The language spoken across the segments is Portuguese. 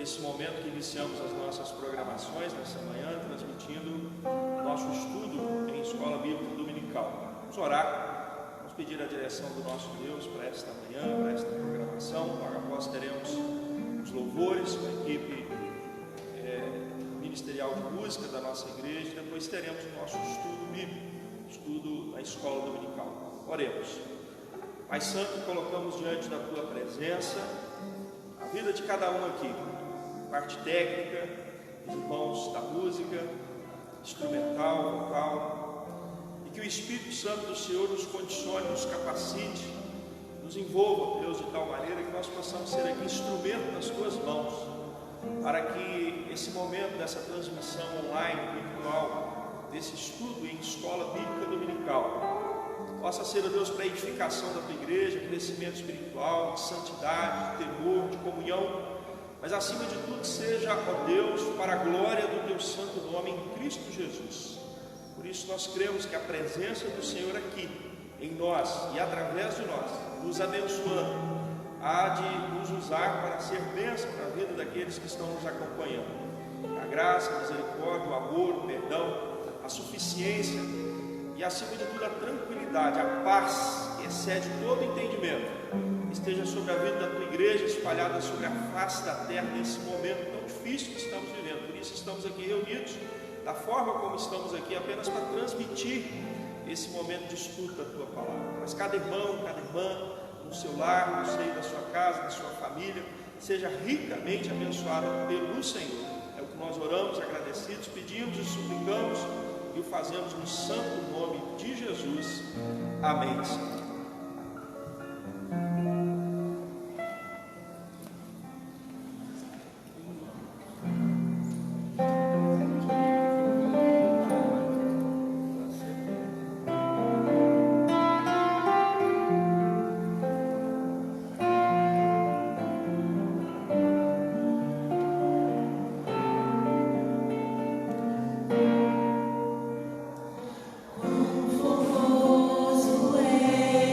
nesse momento que iniciamos as nossas programações nessa manhã, transmitindo o nosso estudo em Escola Bíblica Dominical. Vamos orar, vamos pedir a direção do nosso Deus para esta manhã, para esta programação. Logo após teremos os louvores com a equipe ministerial de música da nossa igreja, depois teremos o nosso estudo bíblico, estudo na Escola Dominical. Oremos. Pai Santo, colocamos diante da Tua presença a vida de cada um aqui, parte técnica, os irmãos da música, instrumental, vocal, e que o Espírito Santo do Senhor nos condicione, nos capacite, nos envolva, Deus, de tal maneira que nós possamos ser aqui instrumento nas Tuas mãos, para que esse momento dessa transmissão online, virtual, desse estudo em Escola Bíblica Dominical, possa ser, ó Deus, para a edificação da Tua igreja, crescimento espiritual, de santidade, de temor, de comunhão, mas acima de tudo seja, ó Deus, para a glória do Teu santo nome em Cristo Jesus. Por isso nós cremos que a presença do Senhor aqui, em nós e através de nós, nos abençoando, há de nos usar para ser bênção na vida daqueles que estão nos acompanhando. A graça, a misericórdia, o amor, o perdão, a suficiência e, acima de tudo, a tranquilidade, a paz que excede todo entendimento, esteja sobre a vida da Tua igreja, espalhada sobre a face da terra nesse momento tão difícil que estamos vivendo. Por isso estamos aqui reunidos da forma como estamos aqui, apenas para transmitir esse momento de estudo da Tua palavra. Mas cada irmão, cada irmã, no seu lar, no seio da sua casa, da sua família, seja ricamente abençoada pelo Senhor. É o que nós oramos, agradecidos, pedimos e suplicamos e o fazemos no santo nome de Jesus. Amém, Senhor. Formoso é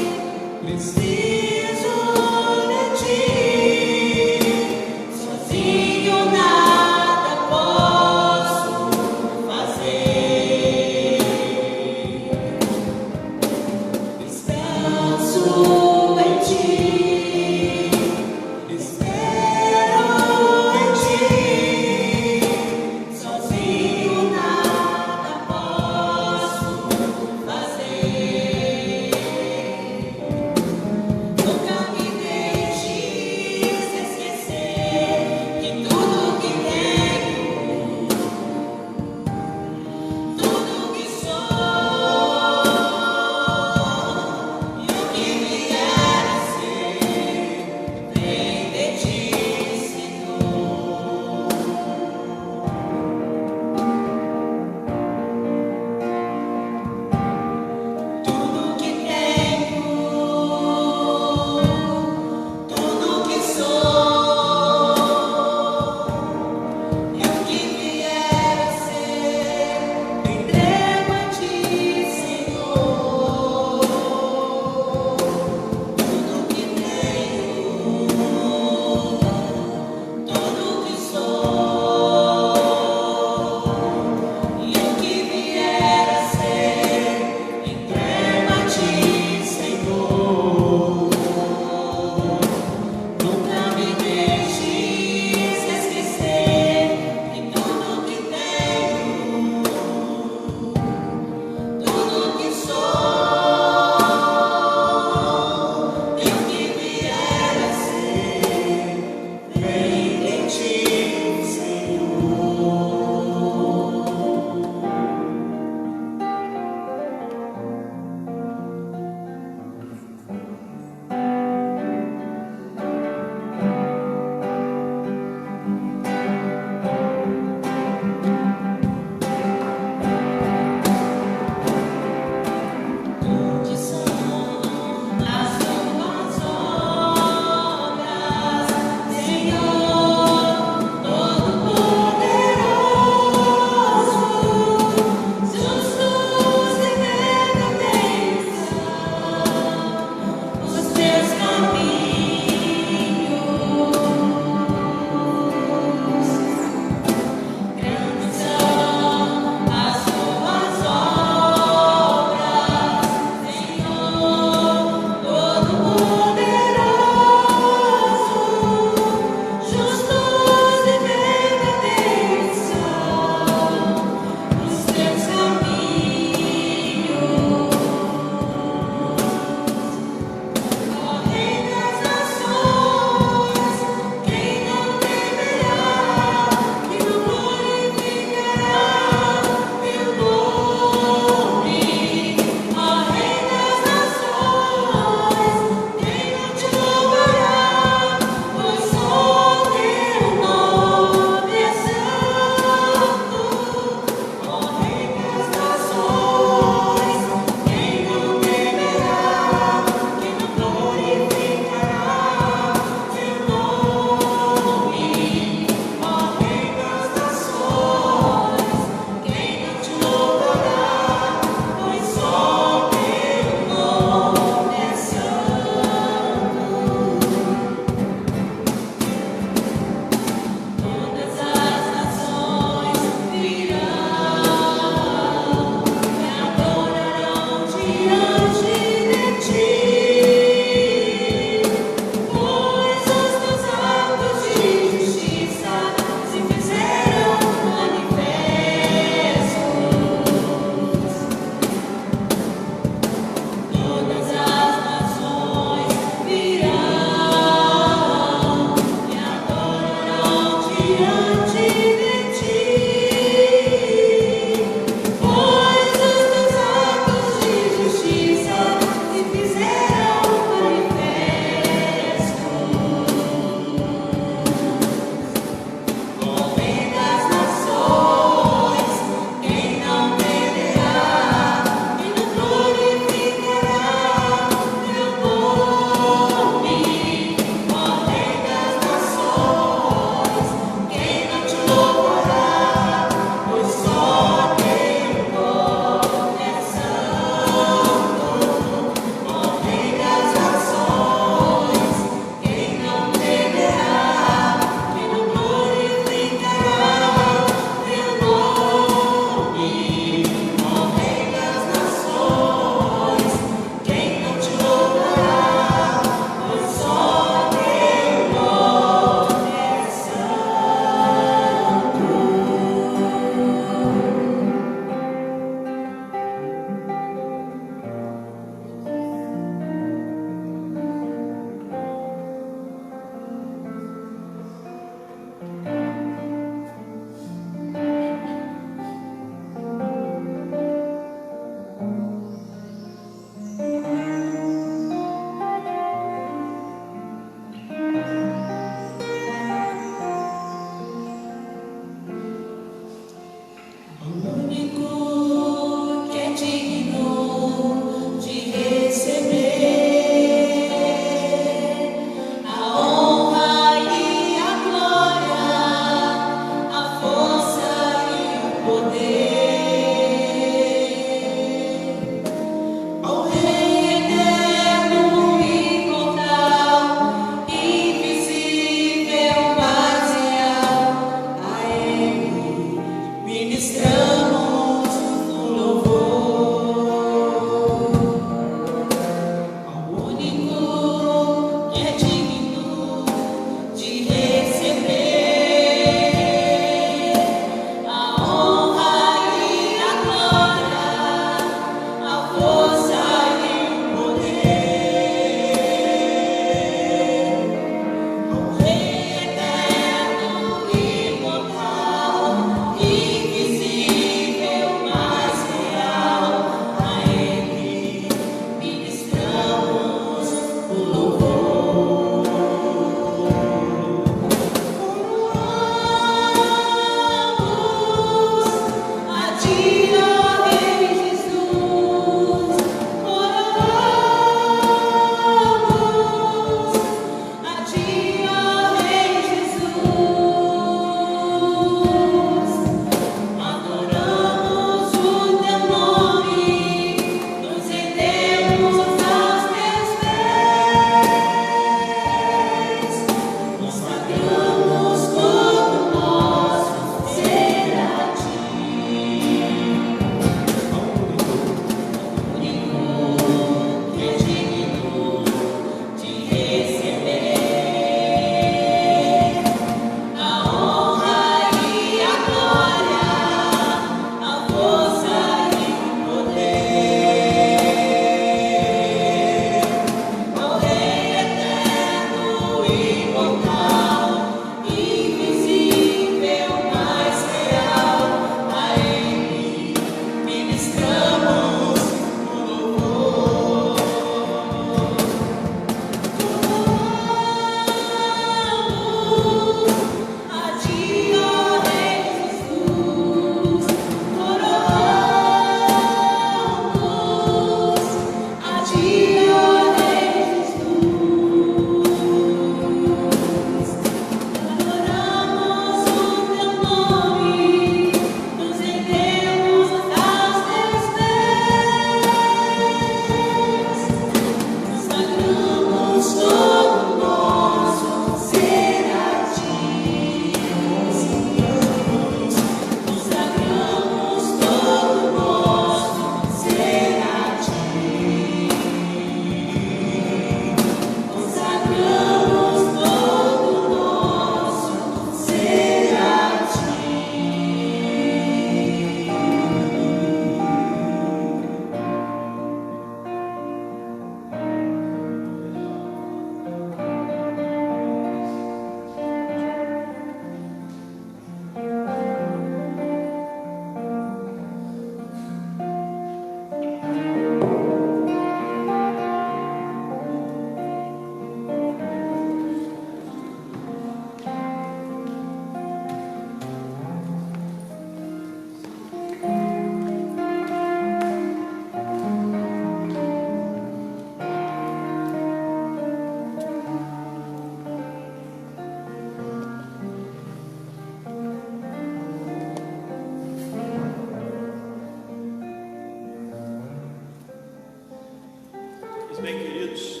Pois bem, queridos,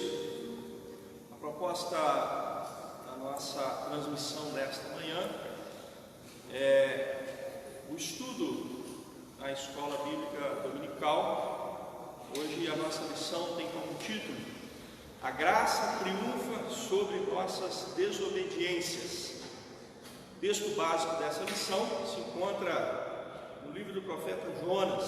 a proposta da nossa transmissão desta manhã é o estudo na Escola Bíblica Dominical. Hoje a nossa lição tem como título: A graça triunfa sobre nossas desobediências. O texto básico dessa lição se encontra no livro do profeta Jonas,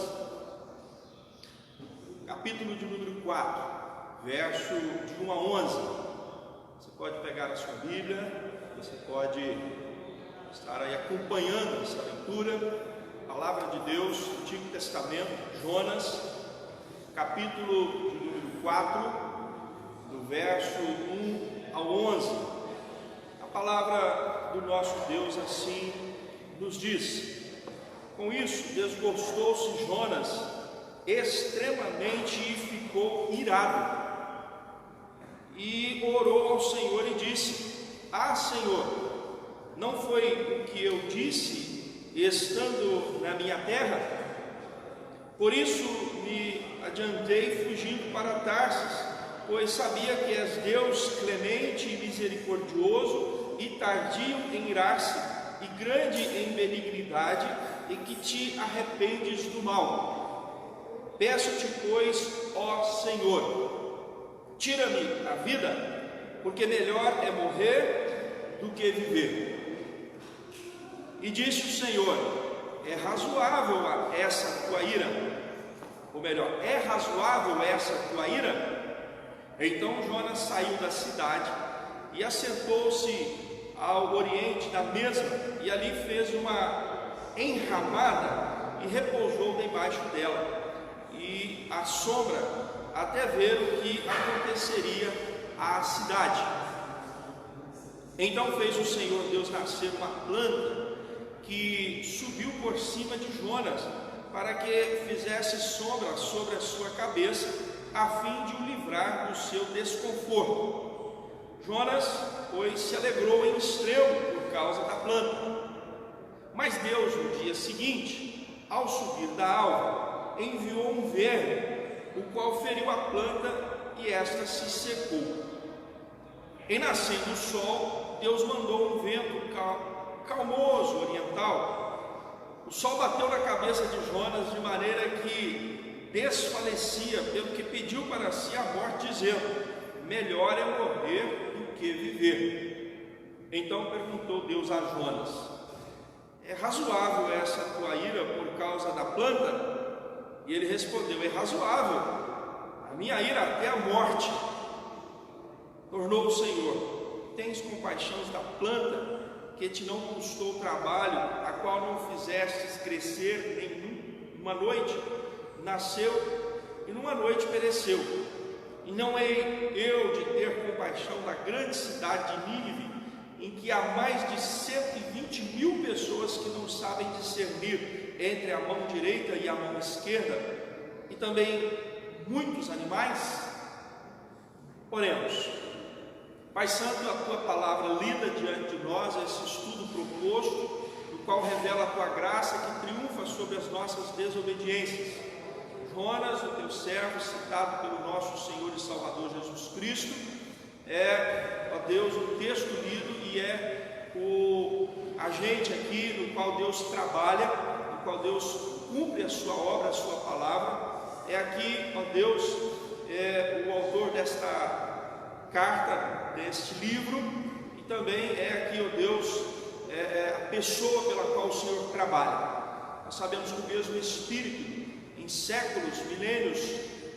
capítulo de número 4. Verso de 1 a 11. Você pode pegar a sua Bíblia, você pode estar aí acompanhando essa leitura. Palavra de Deus, Antigo Testamento, Jonas, capítulo de número 4, do verso 1 ao 11. A palavra do nosso Deus assim nos diz: Com isso desgostou-se Jonas extremamente e ficou irado. E orou ao Senhor e disse: Senhor, não foi o que eu disse estando na minha terra? Por isso me adiantei fugindo para Tarsis, pois sabia que és Deus clemente e misericordioso e tardio em irar-se e grande em benignidade, e que te arrependes do mal. Peço-te, pois, ó Senhor, tira-me a vida, porque melhor é morrer do que viver. E disse o Senhor: é razoável essa tua ira? Ou melhor, é razoável essa tua ira? Então Jonas saiu da cidade e assentou-se ao oriente da mesma, e ali fez uma enramada e repousou debaixo dela, e à sombra, até ver o que aconteceria à cidade. Então fez o Senhor Deus nascer uma planta que subiu por cima de Jonas, para que fizesse sombra sobre a sua cabeça, a fim de o livrar do seu desconforto. Jonas, pois, se alegrou em extremo por causa da planta. Mas Deus, no dia seguinte, ao subir da alva, enviou um verme, o qual feriu a planta e esta se secou. Em nascendo o sol, Deus mandou um vento calmoso oriental. O sol bateu na cabeça de Jonas de maneira que desfalecia, pelo que pediu para si a morte, dizendo: melhor é morrer do que viver. Então perguntou Deus a Jonas: é razoável essa tua ira por causa da planta? E ele respondeu: é razoável a minha ira até a morte. Tornou o Senhor: tens compaixão da planta, que te não custou trabalho, a qual não fizestes crescer em uma noite? Nasceu e numa noite pereceu. E não hei eu de ter compaixão da grande cidade de Nínive, em que há mais de 120.000 pessoas que não sabem discernir entre a mão direita e a mão esquerda, e também muitos animais? Oremos. Pai Santo, a tua palavra lida diante de nós, esse estudo proposto, no qual revela a tua graça que triunfa sobre as nossas desobediências. Jonas, o teu servo, citado pelo nosso Senhor e Salvador Jesus Cristo, é, ó Deus, o texto lido e é o agente aqui no qual Deus trabalha, no qual Deus cumpre a sua obra, a sua palavra. É aqui, ó Deus, o autor desta carta, deste livro, e também é aqui, ó Deus, a pessoa pela qual o Senhor trabalha. Nós sabemos que o mesmo Espírito, em séculos, milênios,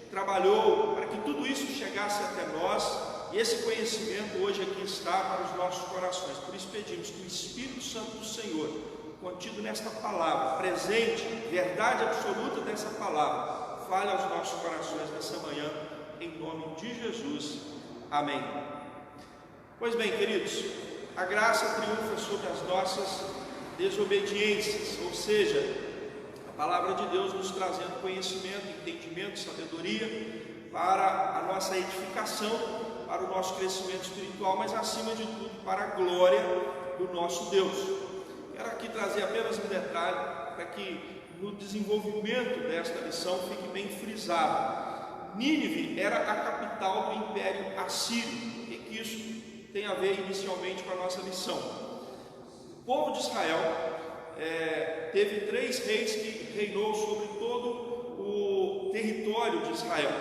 trabalhou para que tudo isso chegasse até nós, e esse conhecimento hoje aqui está para os nossos corações. Por isso pedimos que o Espírito Santo do Senhor, contido nesta palavra, presente, verdade absoluta dessa palavra, fale aos nossos corações nessa manhã, em nome de Jesus. Amém. Pois bem, queridos, a graça triunfa sobre as nossas desobediências, ou seja, a palavra de Deus nos trazendo conhecimento, entendimento, sabedoria para a nossa edificação, para o nosso crescimento espiritual, mas acima de tudo para a glória do nosso Deus. Quero aqui trazer apenas um detalhe para que no desenvolvimento desta lição fique bem frisado. Nínive era a capital do Império Assírio. O que isso tem a ver inicialmente com a nossa lição? O povo de Israel teve 3 reis que reinou sobre todo o território de Israel,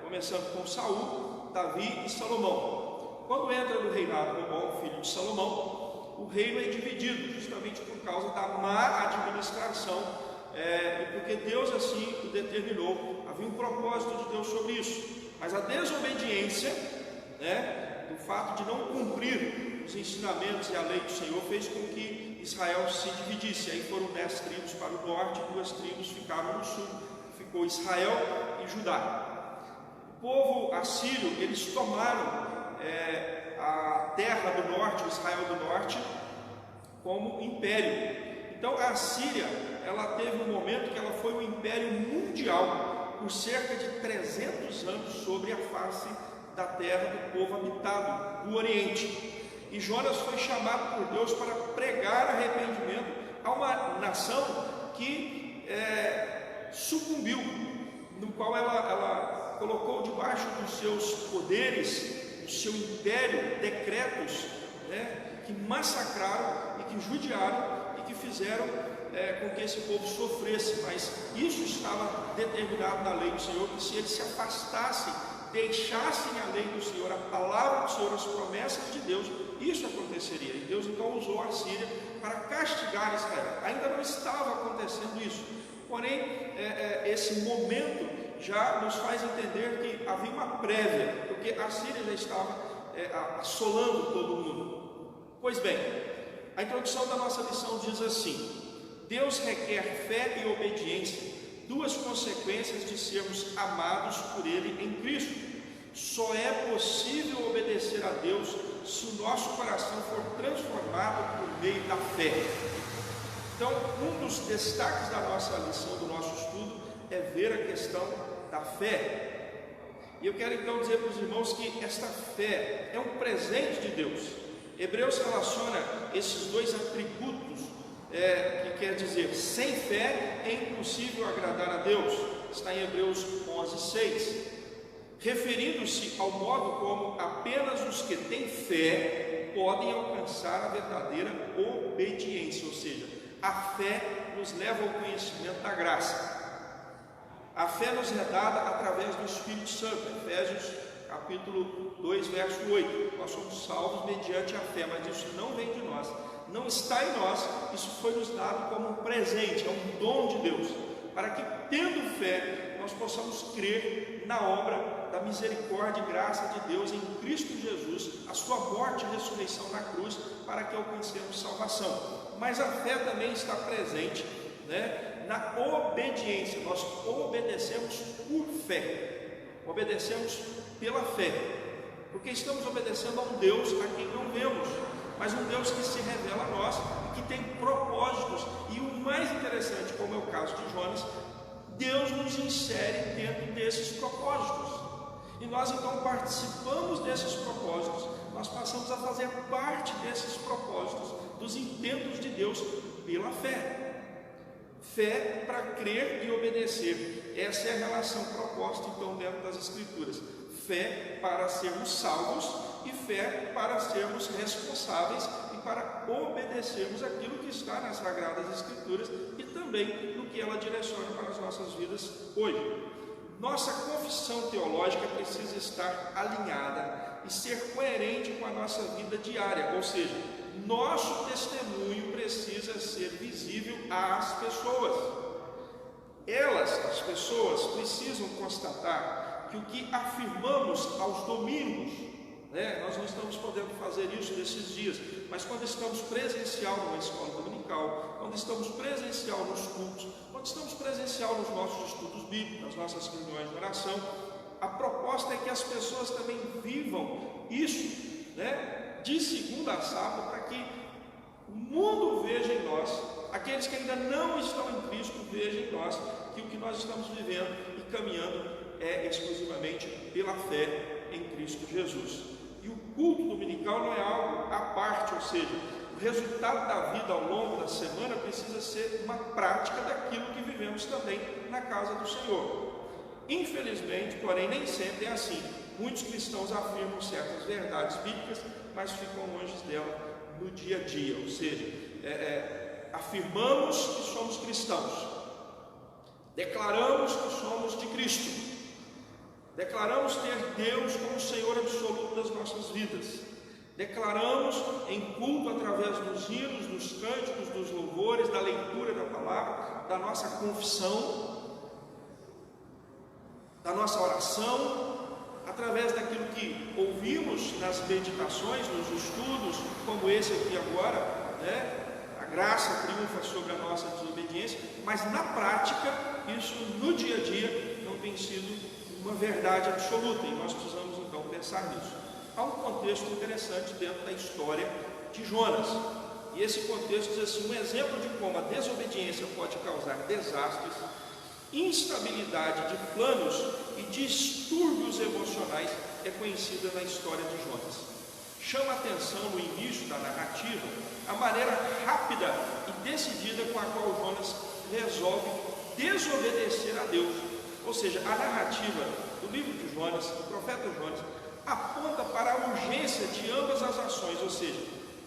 começando com Saul, Davi e Salomão. Quando entra no reinado Roboão, filho de Salomão, o reino é dividido, justamente por causa da má administração, e porque Deus assim o determinou. Havia um propósito de Deus sobre isso, mas a desobediência, do fato de não cumprir os ensinamentos e a lei do Senhor, fez com que Israel se dividisse. Aí foram 10 tribos para o norte e 2 tribos ficaram no sul. Ficou Israel e Judá. O povo assírio, eles tomaram a terra do norte, o Israel do norte, como império. Então a Assíria, ela teve um momento que ela foi um império mundial por cerca de 300 anos sobre a face da terra do povo habitado do Oriente. E Jonas foi chamado por Deus para pregar arrependimento a uma nação que sucumbiu, no qual ela colocou debaixo dos seus poderes, do seu império, decretos, que massacraram e que judiaram e que fizeram com que esse povo sofresse. Mas isso estava determinado na lei do Senhor, que se eles se afastassem, deixassem a lei do Senhor, a palavra do Senhor, as promessas de Deus, isso aconteceria. E Deus então usou a Síria para castigar Israel. Ainda não estava acontecendo isso, porém esse momento já nos faz entender que havia uma prévia, porque a Síria já estava assolando todo mundo. Pois bem, a introdução da nossa lição diz assim: Deus requer fé e obediência, 2 consequências de sermos amados por Ele em Cristo. Só é possível obedecer a Deus se o nosso coração for transformado por meio da fé. Então, um dos destaques da nossa lição, do nosso estudo, é ver a questão da fé. E eu quero então dizer para os irmãos que esta fé é um presente de Deus. Hebreus relaciona esses 2 atributos, que quer dizer, sem fé é impossível agradar a Deus. Está em Hebreus 11:6, referindo-se ao modo como apenas os que têm fé podem alcançar a verdadeira obediência, ou seja, a fé nos leva ao conhecimento da graça. A fé nos é dada através do Espírito Santo. Efésios capítulo 2, verso 8. Nós somos salvos mediante a fé, mas isso não vem de nós, não está em nós, isso foi nos dado como um presente, é um dom de Deus, para que, tendo fé, nós possamos crer na obra da misericórdia e graça de Deus em Cristo Jesus, a sua morte e ressurreição na cruz, para que alcancemos salvação. Mas a fé também está presente, na obediência. Nós obedecemos por fé, obedecemos pela fé, porque estamos obedecendo a um Deus a quem não vemos, mas um Deus que se revela a nós e que tem propósitos. E o mais interessante, como é o caso de Jonas, Deus nos insere dentro desses propósitos, e nós então participamos desses propósitos, nós passamos a fazer parte desses propósitos, dos intentos de Deus pela fé. Fé para crer e obedecer, essa é a relação proposta então dentro das Escrituras. Fé para sermos salvos e fé para sermos responsáveis e para obedecermos aquilo que está nas Sagradas Escrituras e também no que ela direciona para as nossas vidas hoje. Nossa confissão teológica precisa estar alinhada e ser coerente com a nossa vida diária, ou seja, nosso testemunho precisa ser visível às pessoas. As pessoas, precisam constatar que o que afirmamos aos domingos, nós não estamos podendo fazer isso nesses dias, mas quando estamos presencial numa escola dominical, quando estamos presencial nos cultos, quando estamos presencial nos nossos estudos bíblicos, nas nossas reuniões de oração, a proposta é que as pessoas também vivam isso, de segunda a sábado, para que o mundo veja em nós, aqueles que ainda não estão em Cristo vejam em nós que o que nós estamos vivendo e caminhando é exclusivamente pela fé em Cristo Jesus. E o culto dominical não é algo à parte, ou seja, o resultado da vida ao longo da semana precisa ser uma prática daquilo que vivemos também na casa do Senhor. Infelizmente, porém, nem sempre é assim. Muitos cristãos afirmam certas verdades bíblicas, mas ficam longe dela no dia a dia. Ou seja, afirmamos que somos cristãos, declaramos que somos de Cristo, declaramos ter Deus como Senhor absoluto das nossas vidas, declaramos em culto através dos hinos, dos cânticos, dos louvores, da leitura da palavra, da nossa confissão, da nossa oração, através daquilo que ouvimos nas meditações, nos estudos, como esse aqui agora, né? A graça triunfa sobre a nossa desobediência, mas na prática, isso no dia a dia não tem sido uma verdade absoluta, e nós precisamos então pensar nisso. Há um contexto interessante dentro da história de Jonas, e esse contexto diz assim: um exemplo de como a desobediência pode causar desastres, instabilidade de planos e distúrbios emocionais é conhecida na história de Jonas. Chama a atenção no início da narrativa a maneira rápida e decidida com a qual Jonas resolve desobedecer a Deus. Ou seja, a narrativa do livro de Jonas, do profeta Jonas, aponta para a urgência de ambas as ações, ou seja,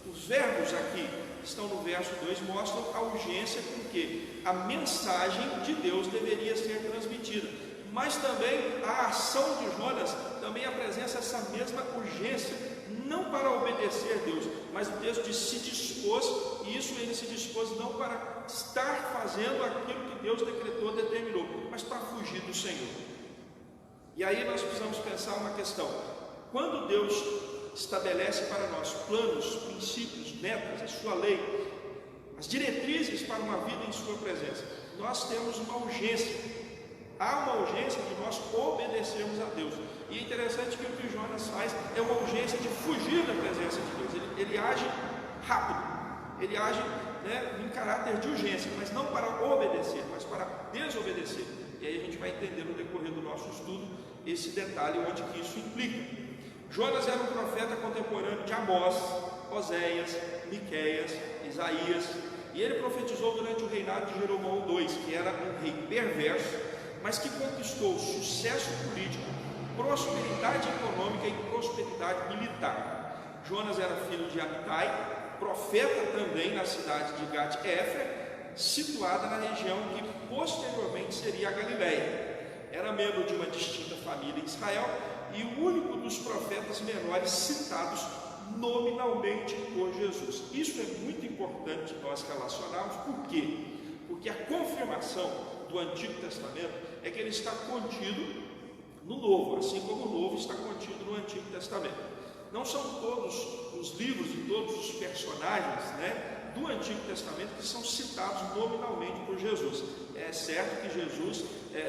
os verbos aqui estão no verso 2, mostram a urgência com que a mensagem de Deus deveria ser transmitida, mas também a ação de Jonas também apresenta essa mesma urgência, não para obedecer a Deus, mas o texto diz se dispôs, e isso ele se dispôs não para estar fazendo aquilo que Deus decretou, determinou, mas para fugir do Senhor. E aí nós precisamos pensar uma questão: quando Deus estabelece para nós planos, princípios, metas, a sua lei, as diretrizes para uma vida em sua presença, nós temos uma urgência. Há uma urgência de nós obedecermos a Deus. E é interessante que o que Jonas faz é uma urgência de fugir da presença de Deus. Ele age rápido, ele age em caráter de urgência, mas não para obedecer, mas para desobedecer. E aí a gente vai entender no decorrer do nosso estudo esse detalhe onde que isso implica. Jonas era um profeta contemporâneo de Amós, Oséias, Miqueias, Isaías, e ele profetizou durante o reinado de Jeroboão II, que era um rei perverso, mas que conquistou sucesso político, prosperidade econômica e prosperidade militar. Jonas era filho de Amitai, profeta também na cidade de Gat-Éfer, situada na região que posteriormente seria a Galileia. Era membro de uma distinta família em Israel e o único dos profetas menores citados nominalmente por Jesus. Isso é muito importante nós relacionarmos. Por quê? Porque a confirmação do Antigo Testamento é que ele está contido no Novo, assim como o Novo está contido no Antigo Testamento. Não são todos os livros e todos os personagens do Antigo Testamento que são citados nominalmente por Jesus. É certo que Jesus,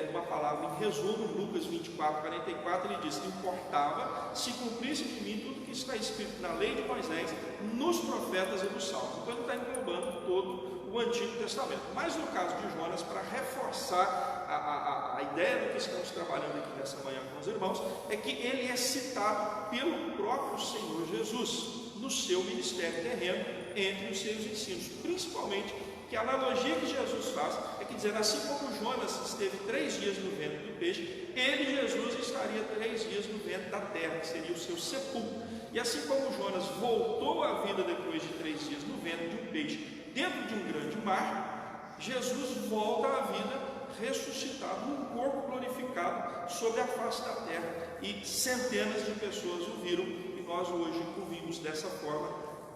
uma palavra em resumo, Lucas 24, 44, ele diz: importava se cumprisse de mim tudo que está escrito na lei de Moisés, nos profetas e nos salmos. Então ele está englobando todo o Antigo Testamento. Mas no caso de Jonas, para reforçar a ideia do que estamos trabalhando aqui nessa manhã com os irmãos, é que ele é citado pelo próprio Senhor Jesus no seu ministério terreno, entre os seus ensinos, principalmente que a analogia que Jesus faz é que dizendo, assim como Jonas esteve 3 dias no ventre do peixe, ele, Jesus, estaria 3 dias no ventre da terra, que seria o seu sepulcro. E assim como Jonas voltou à vida depois de 3 dias no ventre de um peixe dentro de um grande mar, Jesus volta à vida ressuscitado num corpo glorificado sobre a face da terra, e centenas de pessoas o viram, e nós hoje o vimos dessa forma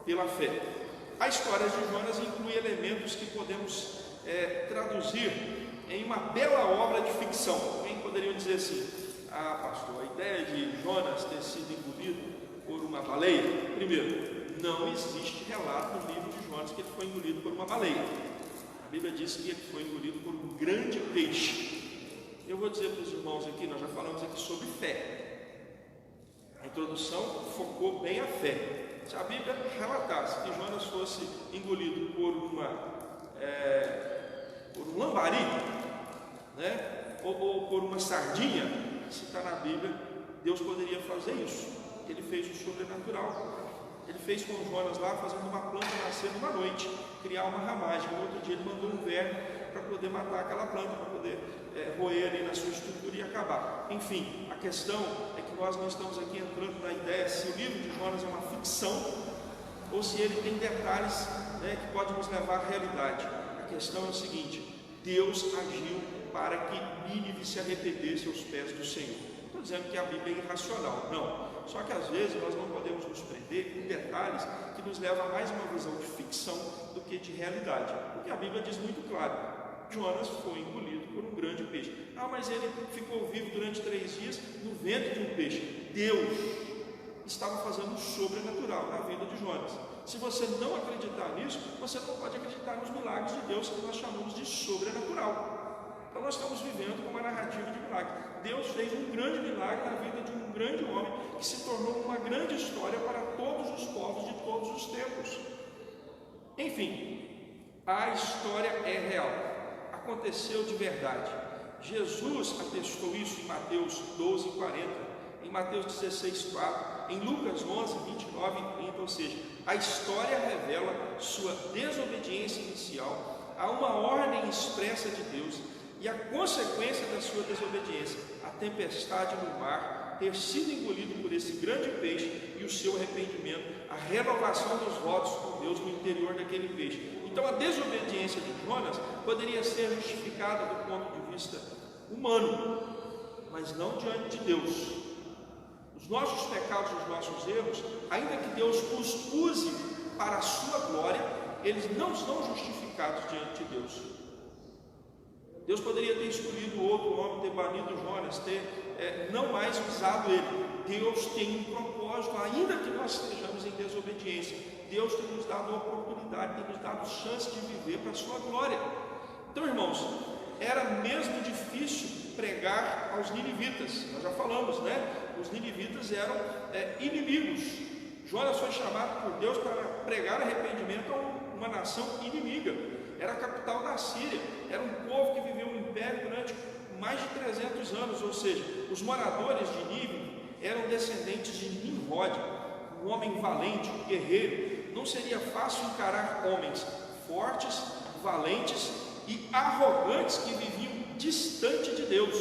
pela fé. A história de Jonas inclui elementos que podemos traduzir em uma bela obra de ficção. Quem poderia dizer assim: pastor, a ideia de Jonas ter sido engolido por uma baleia? Primeiro, não existe relato no livro de Jonas que ele foi engolido por uma baleia. A Bíblia diz que ele foi engolido por um grande peixe. Eu vou dizer para os irmãos aqui, nós já falamos aqui sobre fé. A introdução focou bem a fé. Se a Bíblia relatasse que Jonas fosse engolido por um lambari, ou por uma sardinha, se está na Bíblia, Deus poderia fazer isso. Ele fez o sobrenatural. Ele fez com Jonas lá, fazendo uma planta nascer numa noite, criar uma ramagem. No outro dia ele mandou um verme para poder matar aquela planta, para poder roer ali na sua estrutura e acabar. Enfim, a questão é que nós não estamos aqui entrando na ideia se o livro de Jonas é uma ficção ou se ele tem detalhes, que podem nos levar à realidade. A questão é o seguinte: Deus agiu para que Nínive se arrependesse aos pés do Senhor. Não estou dizendo que a Bíblia é irracional, não. Só que às vezes nós não podemos nos prender em detalhes que nos levam a mais uma visão de ficção do que de realidade. Porque a Bíblia diz muito claro: Jonas foi engolido por um grande peixe. Mas ele ficou vivo durante 3 dias no ventre de um peixe. Deus estava fazendo um sobrenatural na vida de Jonas. Se você não acreditar nisso, você não pode acreditar nos milagres de Deus, que nós chamamos de sobrenatural. Então nós estamos vivendo com uma narrativa de milagre. Deus fez um grande milagre na vida de um grande homem, que se tornou uma grande história para todos os povos de todos os tempos. Enfim, a história é real, aconteceu de verdade. Jesus atestou isso em Mateus 12:40, em Mateus 16:4, em Lucas 11:29 e 30, ou seja, a história revela sua desobediência inicial a uma ordem expressa de Deus e a consequência da sua desobediência, a tempestade no mar, ter sido engolido por esse grande peixe e o seu arrependimento, a renovação dos votos com Deus no interior daquele peixe. Então a desobediência de Jonas poderia ser justificada do ponto de vista humano, mas não diante de Deus. Os nossos pecados, os nossos erros, ainda que Deus os use para a sua glória, eles não são justificados diante de Deus. Deus poderia ter escolhido outro homem, ter banido Jonas, ter não mais usado ele. Deus tem um propósito, ainda que nós estejamos em desobediência. Deus tem nos dado a oportunidade, tem nos dado chance de viver para a sua glória. Então, irmãos, era mesmo difícil pregar aos ninivitas. Nós já falamos, os ninivitas eram inimigos. Jonas foi chamado por Deus para pregar arrependimento a uma nação inimiga. Era a capital da Síria, era um povo que viveu no império durante mais de 300 anos, ou seja, os moradores de Nínive eram descendentes de Nimrod, um homem valente, um guerreiro. Não seria fácil encarar homens fortes, valentes e arrogantes que viviam distante de Deus.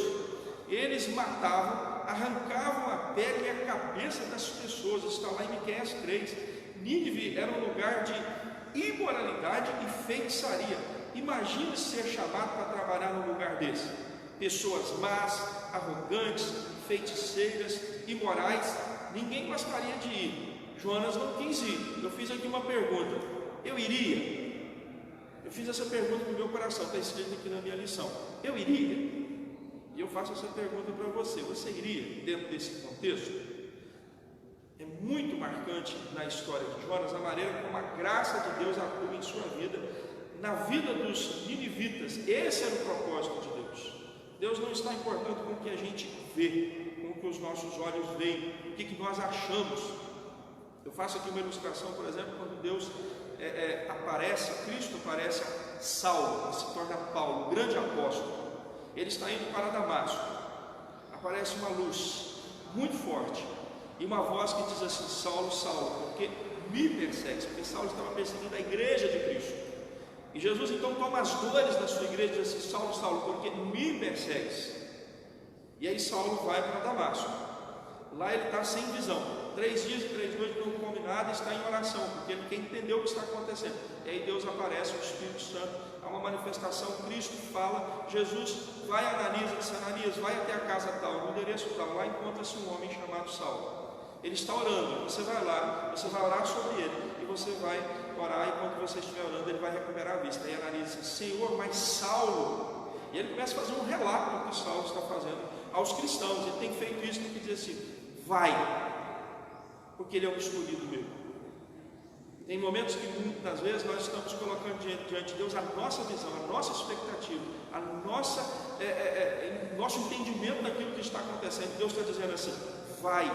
Eles matavam, arrancavam a pele e a cabeça das pessoas. Está lá em Miqueias 3. Nínive era um lugar de imoralidade e feitiçaria. Imagine ser chamado para trabalhar num lugar desse. Pessoas más, arrogantes, feiticeiras, imorais. Ninguém gostaria de ir. Jonas não quis ir. Eu fiz aqui uma pergunta: eu iria? Eu fiz essa pergunta no meu coração, está escrito aqui na minha lição. Eu iria? E eu faço essa pergunta para você: você iria dentro desse contexto? É muito marcante na história de Jonas a maneira como a graça de Deus atua em sua vida, na vida dos ninivitas. Esse era o propósito de Deus. Deus não está importando com o que a gente vê, com o que os nossos olhos veem, o que nós achamos. Eu faço aqui uma ilustração, por exemplo, quando Deus aparece, Cristo aparece a Saulo, se torna Paulo, o grande apóstolo. Ele está indo para Damasco, aparece uma luz muito forte e uma voz que diz assim: Saulo, Saulo, porque me persegues? Porque Saulo estava perseguindo a igreja de Cristo. E Jesus então toma as dores da sua igreja e diz assim: Saulo, Saulo, porque me persegues? E aí Saulo vai para Damasco. Lá ele está sem visão, 3 dias e 3 noites não come nada, está em oração, porque ele quer entender o que está acontecendo. E aí Deus aparece, o Espírito Santo, há uma manifestação, Cristo fala, Jesus vai a Ananias e diz: Ananias, vai até a casa tal, no endereço tal. Lá encontra-se um homem chamado Saulo. Ele está orando, você vai lá, você vai orar sobre ele, e você vai orar, e quando você estiver orando, ele vai recuperar a vista. E Ananias diz: Senhor, mas Saulo... E ele começa a fazer um relato do que Saulo está fazendo aos cristãos. Ele tem feito isso, tem que dizer assim: vai, porque ele é um escolhido meu. Tem momentos que muitas vezes nós estamos colocando diante de Deus a nossa visão, a nossa expectativa, nosso entendimento daquilo que está acontecendo. Deus está dizendo assim: vai.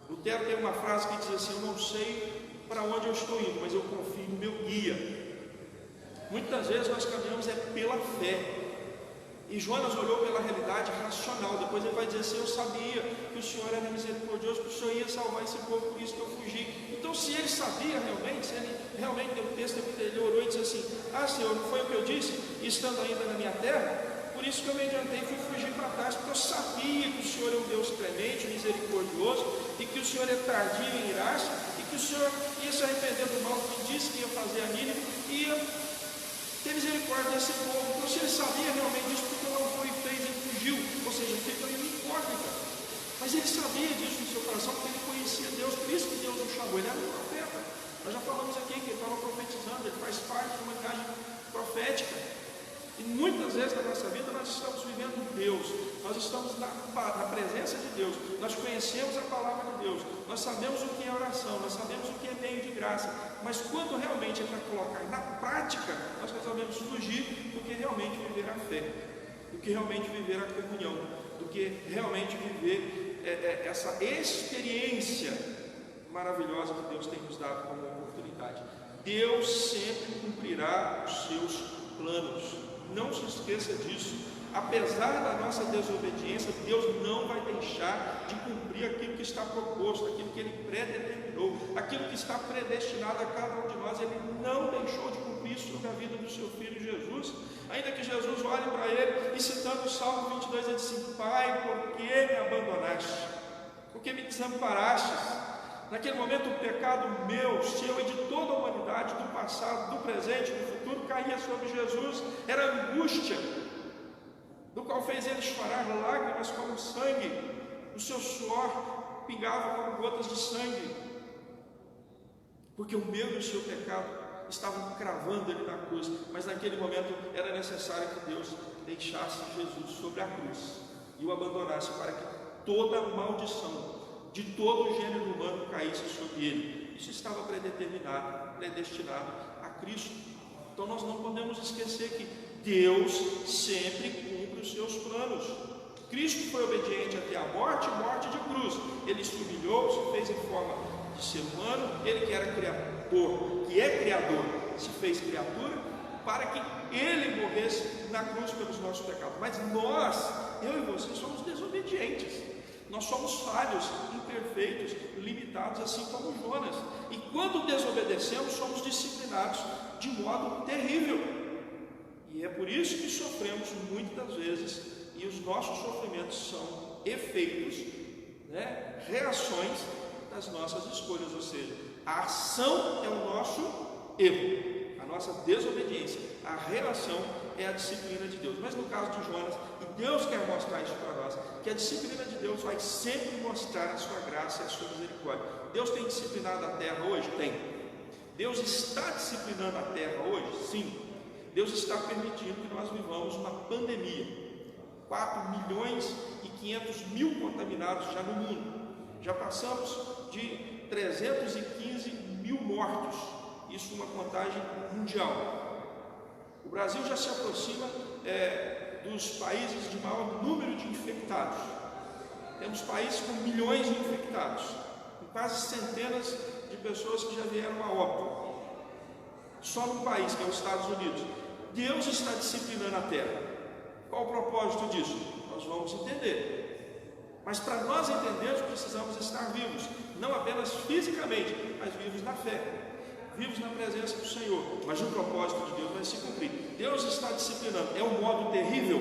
Lutero tem uma frase que diz assim: eu não sei para onde eu estou indo, mas eu confio no meu guia. Muitas vezes nós caminhamos pela fé, E Jonas olhou pela realidade racional. Depois ele vai dizer assim: eu sabia que o Senhor era misericordioso, que o Senhor ia salvar esse povo, por isso que eu fugi. Então, se ele sabia realmente, se ele realmente tem um texto que ele orou e disse assim: ah, Senhor, não foi o que eu disse, estando ainda na minha terra? Por isso que eu me adiantei e fui fugir para trás, porque eu sabia que o Senhor é um Deus clemente, misericordioso, e que o Senhor é tardio em irar-se, e que o Senhor ia se arrepender do mal que disse que ia fazer a Nínive, e ia ter misericórdia desse povo. Então, se ele sabia realmente disso, porque não foi e fez, ele fugiu. Ou seja, fica uma incógnita. Mas ele sabia disso no seu coração, porque ele conhecia Deus, por isso que Deus o chamou. Ele era um profeta. Nós já falamos aqui que ele estava profetizando, ele faz parte de uma linhagem profética. E muitas vezes na nossa vida nós estamos vivendo Deus, nós estamos na presença de Deus, nós conhecemos a palavra de Deus, nós sabemos o que é oração, nós sabemos o que é meio de graça, mas quando realmente é para colocar na prática, nós resolvemos fugir do que realmente viver a fé, do que realmente viver a comunhão, do que realmente viver essa experiência maravilhosa que Deus tem nos dado como oportunidade. Deus sempre cumprirá os seus planos. Não se esqueça disso. Apesar da nossa desobediência, Deus não vai deixar de cumprir aquilo que está proposto, aquilo que Ele predeterminou, aquilo que está predestinado a cada um de nós. Ele não deixou de cumprir isso sobre a vida do seu Filho Jesus. Ainda que Jesus olhe para ele e, citando o Salmo 22, ele diz assim: Pai, por que me abandonaste? Por que me desamparaste? Naquele momento o pecado meu, seu e de toda a humanidade, do passado, do presente, do futuro, caía sobre Jesus. Era angústia, do qual fez ele chorar lágrimas como sangue, o seu suor pingava como gotas de sangue, porque o meu e o seu pecado estavam cravando ele na cruz. Mas naquele momento era necessário que Deus deixasse Jesus sobre a cruz e o abandonasse, para que toda maldição de todo o gênero humano caísse sobre ele. Isso estava predeterminado, predestinado a Cristo. Então nós não podemos esquecer que Deus sempre cumpre os seus planos. Cristo foi obediente até a morte, morte de cruz. Ele se humilhou, se fez em forma de ser humano. Ele que era criador, que é criador, se fez criatura, para que ele morresse na cruz pelos nossos pecados. Mas nós, eu e você, somos desobedientes. Nós somos falhos, imperfeitos, limitados, assim como Jonas. E quando desobedecemos, somos disciplinados de modo terrível. E é por isso que sofremos muitas vezes, e os nossos sofrimentos são efeitos, reações das nossas escolhas. Ou seja, a ação é o nosso erro, a nossa desobediência. A reação é a disciplina de Deus. Mas no caso de Jonas, e Deus quer mostrar isso para nós, que a disciplina de Deus vai sempre mostrar a sua graça e a sua misericórdia. Deus tem disciplinado a terra hoje? Tem. Deus está disciplinando a terra hoje? Sim. Deus está permitindo que nós vivamos uma pandemia. 4.500.000 contaminados já no mundo. Já passamos de 315 mil mortos. Isso uma contagem mundial. O Brasil já se aproxima dos países de maior número de infectados. Temos países com milhões de infectados, com quase centenas de pessoas que já vieram a óbito. Só num país, que é os Estados Unidos. Deus está disciplinando a terra. Qual o propósito disso? Nós vamos entender. Mas para nós entendermos, precisamos estar vivos, não apenas fisicamente, mas vivos na fé, vivos na presença do Senhor. Mas o propósito de Deus vai se cumprir. Deus está disciplinando. É um modo terrível?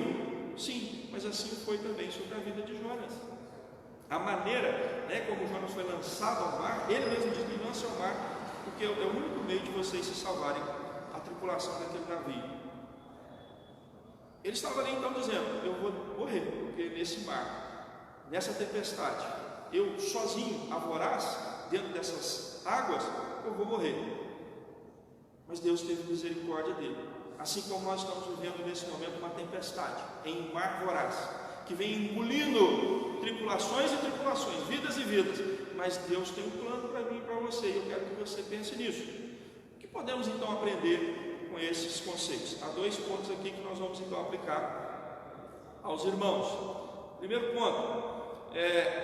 Sim, mas assim foi também sobre a vida de Jonas. A maneira, como Jonas foi lançado ao mar, ele mesmo diz: me lance ao mar, porque é o único meio de vocês se salvarem, a tripulação daquele navio. Ele estava ali então dizendo: eu vou morrer, porque nesse mar, nessa tempestade, eu sozinho, a voraz, dentro dessas águas, eu vou morrer. Mas Deus teve misericórdia dele. Assim como nós estamos vivendo nesse momento uma tempestade em um mar voraz, que vem engolindo tripulações e tripulações, vidas e vidas. Mas Deus tem um plano para mim e para você, e eu quero que você pense nisso. O que podemos então aprender com esses conceitos? Há 2 pontos aqui que nós vamos então aplicar aos irmãos. Primeiro ponto,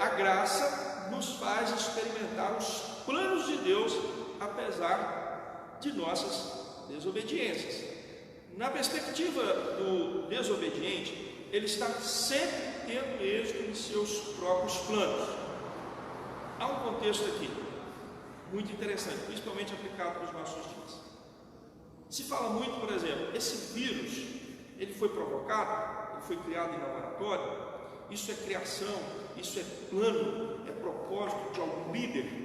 a graça nos faz experimentar os planos de Deus, apesar de nossas desobediências. Na perspectiva do desobediente, ele está sempre tendo êxito em seus próprios planos. Há um contexto aqui muito interessante, principalmente aplicado para os nossos dias. Se fala muito, por exemplo, esse vírus, ele foi provocado, ele foi criado em laboratório, isso é criação, isso é plano, é propósito de algum líder.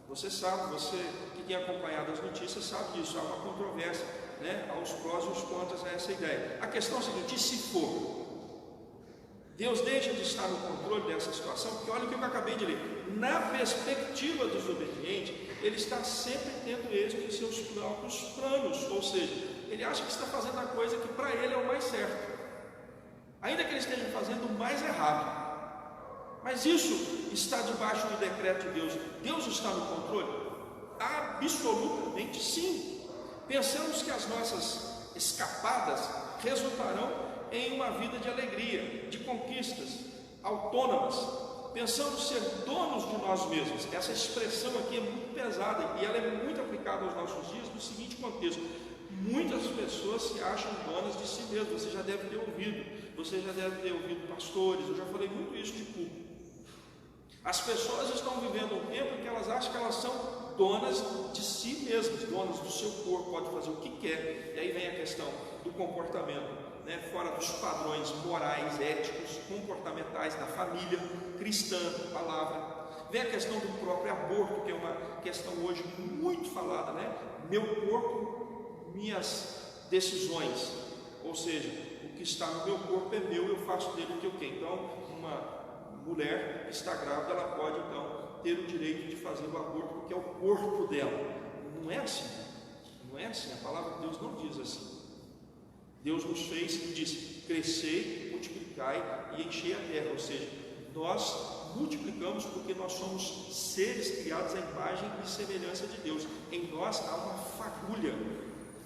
Você sabe, você que tem acompanhado as notícias sabe disso, há uma controvérsia, né? Há os prós e os contras a essa ideia. A questão é a seguinte: e se for? Deus deixa de estar no controle dessa situação, porque olha o que eu acabei de ler. Na perspectiva do desobediente, ele está sempre tendo êxito em seus próprios planos, ou seja, ele acha que está fazendo a coisa que para ele é o mais certo, ainda que ele esteja fazendo o mais errado. Mas isso está debaixo do decreto de Deus. Deus está no controle? Absolutamente sim. Pensamos que as nossas escapadas resultarão em uma vida de alegria, de conquistas, autônomas. Pensamos ser donos de nós mesmos. Essa expressão aqui é muito pesada e ela é muito aplicada aos nossos dias no seguinte contexto: muitas pessoas se acham donas de si mesmas. Você já deve ter ouvido pastores, eu já falei muito isso de público. As pessoas estão vivendo um tempo em que elas acham que elas são donas de si mesmas, donas do seu corpo, pode fazer o que quer. E aí vem a questão do comportamento, né? Fora dos padrões morais, éticos, comportamentais da família cristã, palavra. Vem a questão do próprio aborto, que é uma questão hoje muito falada, né? Meu corpo, minhas decisões. Ou seja, o que está no meu corpo é meu, eu faço dele o que eu quero. Então, uma mulher que está grávida, ela pode então ter o direito de fazer o aborto, porque é o corpo dela. Não é assim, não é assim. A palavra de Deus não diz assim. Deus nos fez e disse: crescei, multiplicai e enchei a terra. Ou seja, nós multiplicamos porque nós somos seres criados à imagem e semelhança de Deus. Em nós há uma fagulha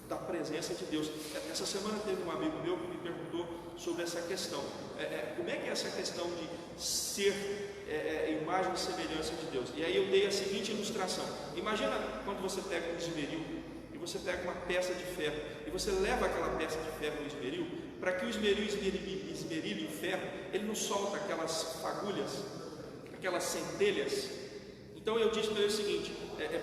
da presença de Deus. Essa semana teve um amigo meu que me perguntou sobre essa questão. Como é que é essa questão de ser imagem e semelhança de Deus? E aí eu dei a seguinte ilustração: imagina quando você pega um esmeril e você pega uma peça de ferro e você leva aquela peça de ferro no esmeril, para que o esmeril esmerilhe em ferro, ele não solta aquelas fagulhas, aquelas centelhas. Então eu disse para ele o seguinte,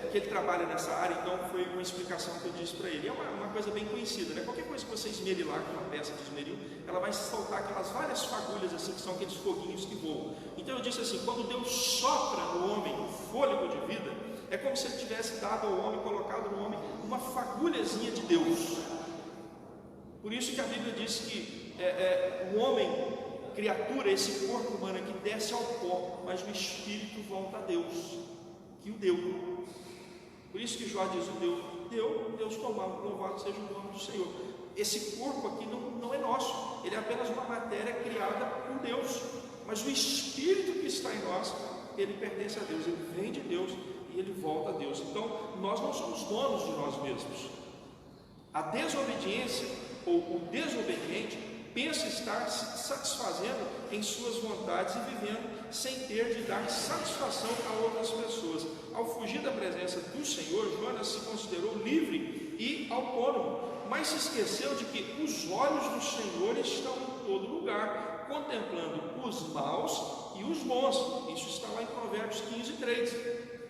porque ele trabalha nessa área, então foi uma explicação que eu disse para ele. É uma coisa bem conhecida, né? Qualquer coisa que você esmerilar com uma peça de esmeril, ela vai soltar aquelas várias fagulhas assim, que são aqueles foguinhos que voam. Então eu disse assim: quando Deus sopra no homem o fôlego de vida, é como se ele tivesse dado ao homem, colocado no homem uma fagulhazinha de Deus. Por isso que a Bíblia diz que o homem, criatura, esse corpo humano que desce ao pó, mas o espírito volta a Deus, que o deu. Por isso que Jó diz: o Deus tomado, louvado seja o nome do Senhor. Esse corpo aqui não é nosso, ele é apenas uma matéria criada por Deus, mas o espírito que está em nós, ele pertence a Deus, ele vem de Deus e ele volta a Deus. Então nós não somos donos de nós mesmos. A desobediência, ou o desobediente, pensa estar se satisfazendo em suas vontades e vivendo sem ter de dar satisfação a outras pessoas. Ao fugir da presença do Senhor, Jonas se considerou livre e autônomo, mas se esqueceu de que os olhos do Senhor estão em todo lugar, contemplando os maus e os bons. Isso está lá em Provérbios 15:3.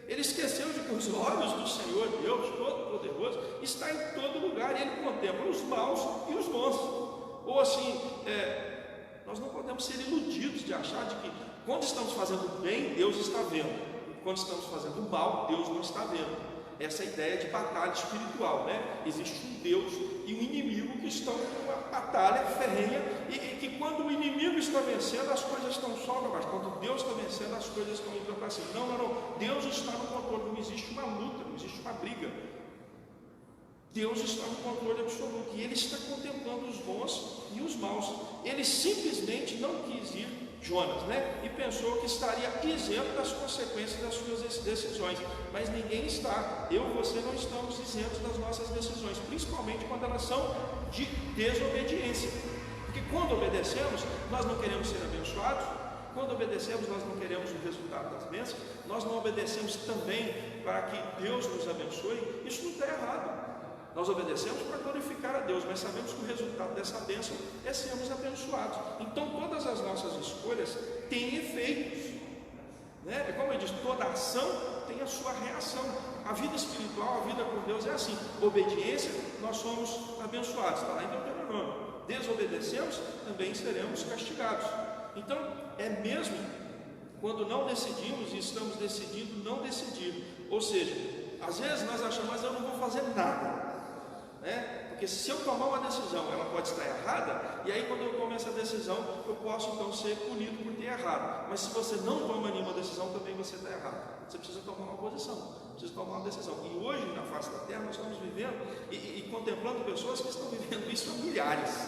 Ele esqueceu de que os olhos do Senhor, Deus Todo-Poderoso, está em todo lugar, e ele contempla os maus e os bons. Ou assim, nós não podemos ser iludidos de achar de que quando estamos fazendo bem, Deus está vendo, e quando estamos fazendo mal, Deus não está vendo. Essa é a ideia de batalha espiritual, né? Existe um Deus e um inimigo que estão em uma batalha ferrenha, e que quando o inimigo está vencendo, as coisas estão só para baixo. Quando Deus está vencendo, as coisas estão indo para cima. Não. Deus está no controle, não existe uma luta, não existe uma briga. Deus está no controle absoluto e Ele está contemplando os bons e os maus. Ele simplesmente não quis ir, Jonas, né? E pensou que estaria isento das consequências das suas decisões. Mas ninguém está. Eu e você não estamos isentos das nossas decisões, principalmente quando elas são de desobediência. Porque quando obedecemos, nós não queremos ser abençoados. Quando obedecemos, nós não queremos o resultado das bênçãos. Nós não obedecemos também para que Deus nos abençoe. Isso não está errado. Nós obedecemos para glorificar a Deus, mas sabemos que o resultado dessa bênção é sermos abençoados. Então todas as nossas escolhas têm efeitos, né? É como eu disse, toda ação tem a sua reação. A vida espiritual, a vida com Deus é assim: obediência, nós somos abençoados, está lá em Deuteronômio. Desobedecemos, também seremos castigados. Então é mesmo quando não decidimos e estamos decidindo não decidir. Ou seja, às vezes nós achamos, mas eu não vou fazer nada, né? Porque se eu tomar uma decisão, ela pode estar errada, e aí quando eu tomo essa decisão, eu posso então ser punido por ter errado. Mas se você não toma nenhuma decisão, também você está errado. Você precisa tomar uma posição, precisa tomar uma decisão. E hoje, na face da terra, nós estamos vivendo e contemplando pessoas que estão vivendo isso há milhares,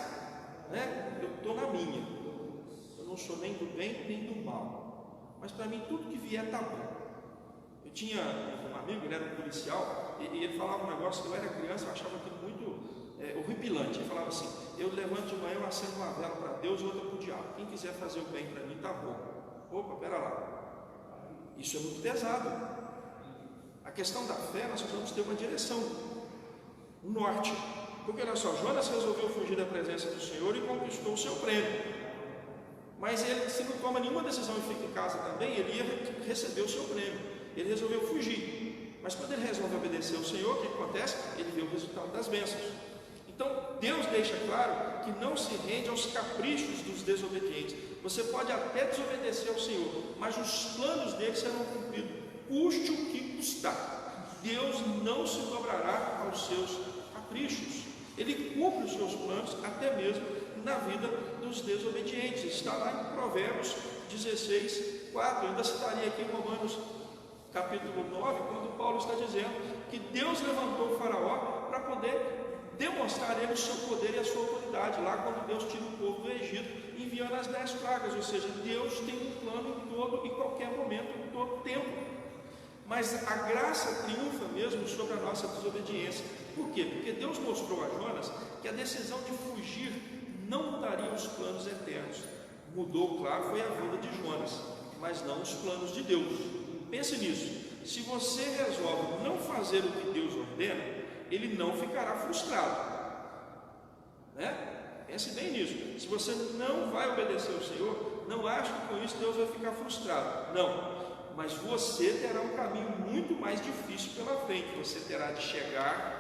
né? Eu estou na minha, eu não sou nem do bem nem do mal, mas para mim tudo que vier está bom. Eu tinha um amigo, ele era um policial, e ele falava um negócio que eu era criança, eu achava aquilo muito horripilante. Ele falava assim: eu levanto de manhã, eu acendo uma vela para Deus e outra para o diabo. Quem quiser fazer o bem para mim, está bom. Opa, pera lá. Isso é muito pesado. A questão da fé, nós precisamos ter uma direção, um norte. Porque olha só, Jonas resolveu fugir da presença do Senhor e conquistou o seu prêmio. Mas ele, se não toma nenhuma decisão e fica em casa também, ele ia receber o seu prêmio. Ele resolveu fugir. Mas quando ele resolve obedecer ao Senhor, o que acontece? Ele vê o resultado das bênçãos. Então Deus deixa claro que não se rende aos caprichos dos desobedientes. Você pode até desobedecer ao Senhor, mas os planos dele serão cumpridos, custe o que custar. Deus não se dobrará aos seus caprichos. Ele cumpre os seus planos até mesmo na vida dos desobedientes. Está lá em Provérbios 16, 4. Eu ainda citaria aqui em Romanos capítulo 9, quando Paulo está dizendo que Deus levantou o faraó para poder demonstrar a ele o seu poder e a sua autoridade, lá quando Deus tira o povo do Egito, enviando as 10 pragas. Ou seja, Deus tem um plano em todo e qualquer momento, em todo tempo. Mas a graça triunfa mesmo sobre a nossa desobediência. Por quê? Porque Deus mostrou a Jonas que a decisão de fugir não mudaria os planos eternos. Mudou, claro, foi a vida de Jonas, mas não os planos de Deus. Pense nisso. Se você resolve não fazer o que Deus ordena, ele não ficará frustrado, né? Pense bem nisso. Se você não vai obedecer ao Senhor, não ache que com isso Deus vai ficar frustrado. Não. Mas você terá um caminho muito mais difícil pela frente. Você terá de chegar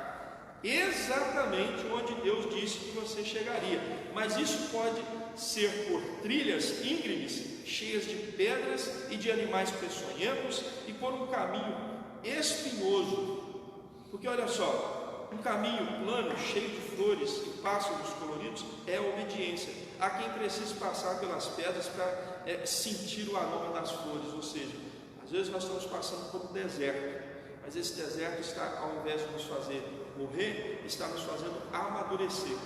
exatamente onde Deus disse que você chegaria. Mas isso pode ser por trilhas íngremes, cheias de pedras e de animais peçonhentos, e por um caminho espinhoso. Porque olha só, um caminho plano, cheio de flores e pássaros coloridos, é a obediência. Há quem precise passar pelas pedras para sentir o aroma das flores. Ou seja, às vezes nós estamos passando por um deserto, mas esse deserto está, ao invés de nos fazer morrer, está nos fazendo amadurecer,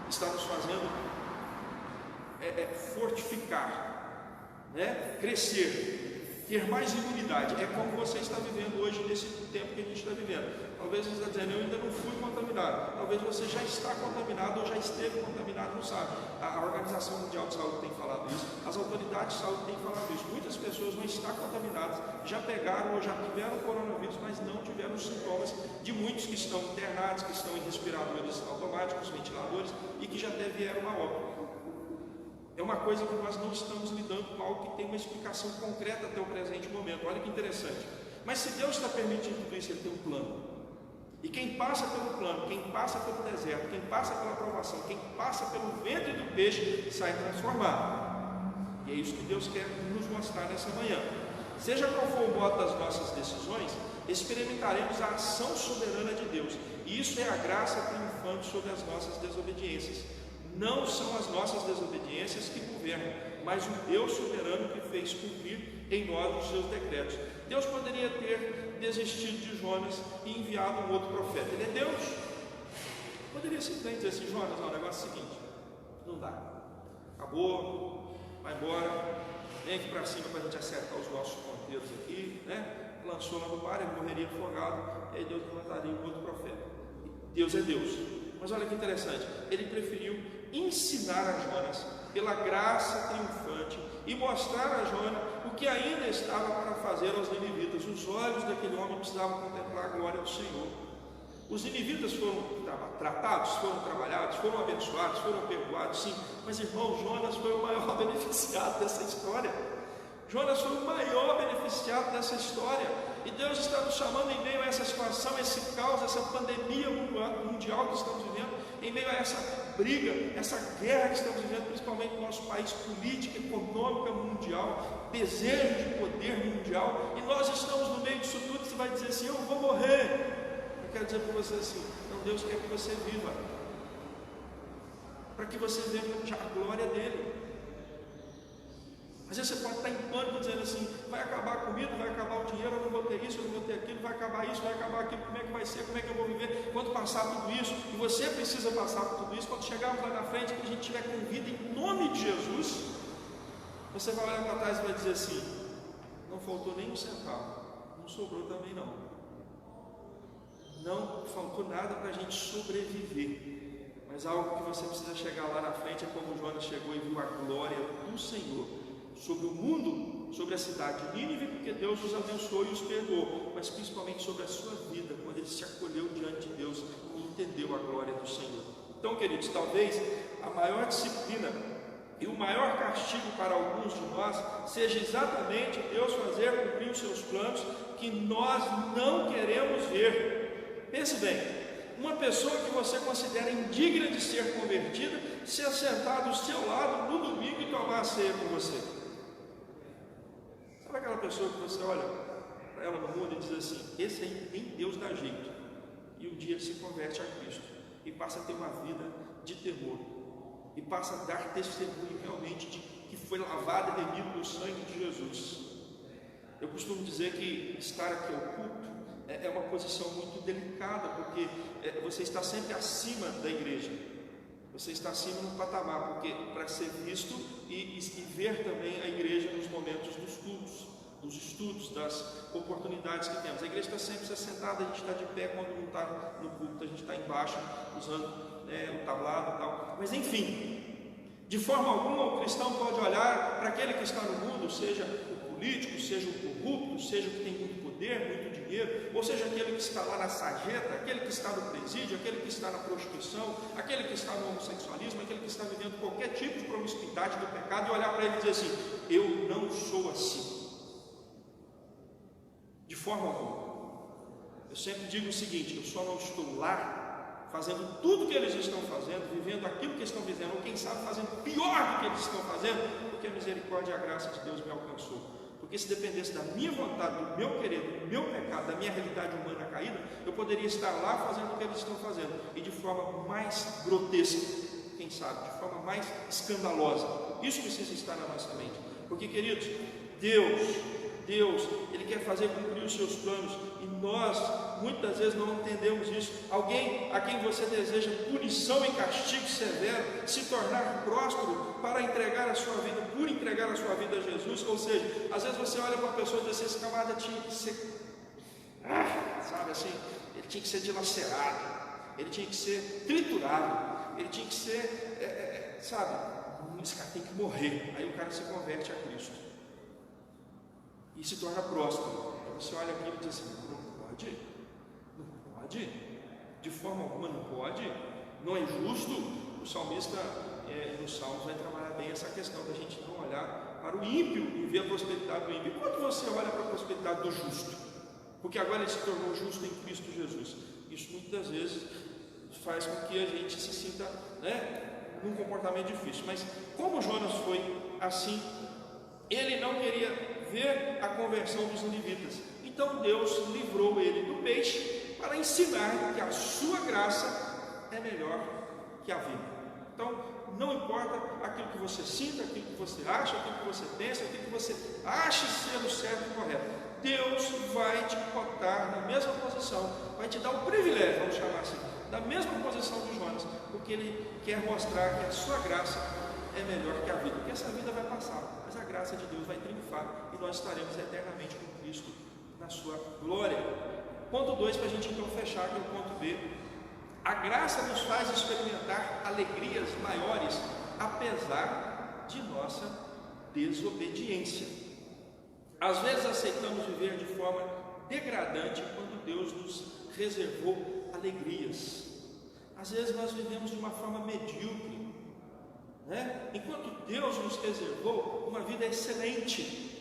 está nos fazendo fortificar, né? Crescer, ter mais imunidade. É como você está vivendo hoje, nesse tempo que a gente está vivendo. Talvez você está dizendo: eu ainda não fui contaminado. Talvez você já está contaminado ou já esteve contaminado, não sabe. A Organização Mundial de Saúde tem falado isso, as autoridades de saúde têm falado isso. Muitas pessoas vão estar contaminadas, já pegaram ou já tiveram coronavírus, mas não tiveram os sintomas de muitos que estão internados, que estão em respiradores automáticos, ventiladores, e que já até vieram a óbito. É uma coisa que nós não estamos lidando com algo que tem uma explicação concreta até o presente momento. Olha que interessante. Mas se Deus está permitindo tudo isso, Ele tem um plano. E quem passa pelo plano, quem passa pelo deserto, quem passa pela provação, quem passa pelo ventre do peixe, sai transformado. E é isso que Deus quer nos mostrar nessa manhã. Seja qual for o modo das nossas decisões, experimentaremos a ação soberana de Deus. E isso é a graça triunfante sobre as nossas desobediências. Não são as nossas desobediências que governam, mas o Deus soberano que fez cumprir em nós os seus decretos. Deus poderia ter desistido de Jonas e enviado um outro profeta. Ele é Deus. Poderia simplesmente dizer assim: Jonas, o negócio é o seguinte, não dá, acabou, vai embora, vem aqui para cima para a gente acertar os nossos ponteiros aqui, né? Lançou lá no mar, ele morreria afogado, e aí Deus levantaria um outro profeta. Deus é Deus. Mas olha que interessante, ele preferiu ensinar a Jonas pela graça triunfante e mostrar a Jonas o que ainda estava para fazer aos ninivitas. Os olhos daquele homem precisavam contemplar a glória do Senhor. Os ninivitas foram tratados, foram trabalhados, foram abençoados, foram perdoados, sim. Mas, irmão, Jonas foi o maior beneficiado dessa história. Jonas foi o maior beneficiado dessa história. E Deus está nos chamando em meio a essa situação, esse caos, essa pandemia mundial que estamos vivendo, em meio a essa briga, essa guerra que estamos vivendo, principalmente no nosso país, política, econômica mundial, desejo de poder mundial, e nós estamos no meio disso tudo. Você vai dizer assim: eu vou morrer. Eu quero dizer para você assim: não, Deus quer que você viva, para que você veja a glória dele. Às vezes você pode estar em pânico dizendo assim: vai acabar a comida, vai acabar o dinheiro, eu não vou ter isso, eu não vou ter aquilo, vai acabar isso, vai acabar aquilo, como é que vai ser, como é que eu vou viver quando passar tudo isso? E você precisa passar por tudo isso. Quando chegarmos lá na frente, que a gente estiver com vida em nome de Jesus, você vai olhar para trás e vai dizer assim: não faltou nem um centavo, não sobrou também não. Não faltou nada para a gente sobreviver. Mas algo que você precisa chegar lá na frente é como Jonas chegou e viu a glória do Senhor sobre o mundo, sobre a cidade de Nínive, porque Deus os abençoou e os perdoou, mas principalmente sobre a sua vida, quando ele se acolheu diante de Deus e entendeu a glória do Senhor. Então, queridos, talvez a maior disciplina e o maior castigo para alguns de nós seja exatamente Deus fazer cumprir os seus planos que nós não queremos ver. Pense bem: uma pessoa que você considera indigna de ser convertida, ser sentada do seu lado no domingo e tomar a ceia com você. Sabe aquela pessoa que você olha para ela no mundo e diz assim: esse aí nem Deus dá jeito, e um dia se converte a Cristo e passa a ter uma vida de temor, e passa a dar testemunho realmente de que foi lavado e remido no sangue de Jesus. Eu costumo dizer que estar aqui ao culto é uma posição muito delicada, porque você está sempre acima da igreja, você está acima no patamar, porque para ser visto e ver também a igreja nos momentos dos cultos, dos estudos, das oportunidades que temos. A igreja está sempre sentada, a gente está de pé quando não está no culto, a gente está embaixo usando o tablado e tal. Mas enfim, de forma alguma o cristão pode olhar para aquele que está no mundo, seja o político, seja o corrupto, seja o que tem muito poder, muito dinheiro, ou seja aquele que está lá na sarjeta, aquele que está no presídio, aquele que está na prostituição, aquele que está no homossexualismo, aquele que está vivendo qualquer tipo de promiscuidade do pecado, e olhar para ele e dizer assim: eu não sou assim. De forma alguma. Eu sempre digo o seguinte: eu só não estou lá fazendo tudo que eles estão fazendo, vivendo aquilo que estão vivendo, ou quem sabe fazendo pior do que eles estão fazendo, porque a misericórdia e a graça de Deus me alcançou. Porque se dependesse da minha vontade, do meu querer, do meu pecado, da minha realidade humana caída, eu poderia estar lá fazendo o que eles estão fazendo, e de forma mais grotesca, quem sabe, de forma mais escandalosa. Isso precisa estar na nossa mente. Porque, queridos, Deus, Ele quer fazer cumprir os seus planos, e nós muitas vezes não entendemos isso. Alguém a quem você deseja punição e castigo severo, se tornar próspero para entregar a sua vida, por entregar a sua vida a Jesus. Ou seja, às vezes você olha para uma pessoa e diz assim: esse camarada tinha que ser, sabe assim, ele tinha que ser dilacerado, ele tinha que ser triturado, ele tinha que ser, esse cara tem que morrer. Aí o cara se converte a Cristo e se torna próspero. Você olha aquilo e diz assim: não pode, de forma alguma não pode, não é justo. O salmista nos Salmos vai trabalhar bem essa questão da gente não olhar para o ímpio e ver a prosperidade do ímpio. Quando você olha para a prosperidade do justo, porque agora ele se tornou justo em Cristo Jesus, isso muitas vezes faz com que a gente se sinta num comportamento difícil. Mas como Jonas foi assim, ele não queria ver a conversão dos ninivitas. Então Deus livrou ele do peixe para ensinar que a sua graça é melhor que a vida. Então, não importa aquilo que você sinta, aquilo que você acha, aquilo que você pensa, aquilo que você ache ser o certo e correto, Deus vai te botar na mesma posição, vai te dar o privilégio, vamos chamar assim, da mesma posição de Jonas, porque Ele quer mostrar que a sua graça é melhor que a vida, porque essa vida vai passar, mas a graça de Deus vai triunfar e nós estaremos eternamente com Cristo na sua glória. Ponto 2, para a gente então fechar, que é o ponto B. A graça nos faz experimentar alegrias maiores, apesar de nossa desobediência. Às vezes aceitamos viver de forma degradante quando Deus nos reservou alegrias. Às vezes nós vivemos de uma forma medíocre, né? Enquanto Deus nos reservou uma vida excelente.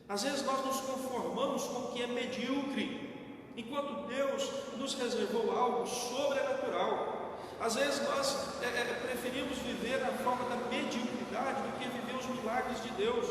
Às vezes nós nos conformamos com o que é medíocre, enquanto Deus nos reservou algo sobrenatural. Às vezes nós preferimos viver na forma da mediocridade do que viver os milagres de Deus.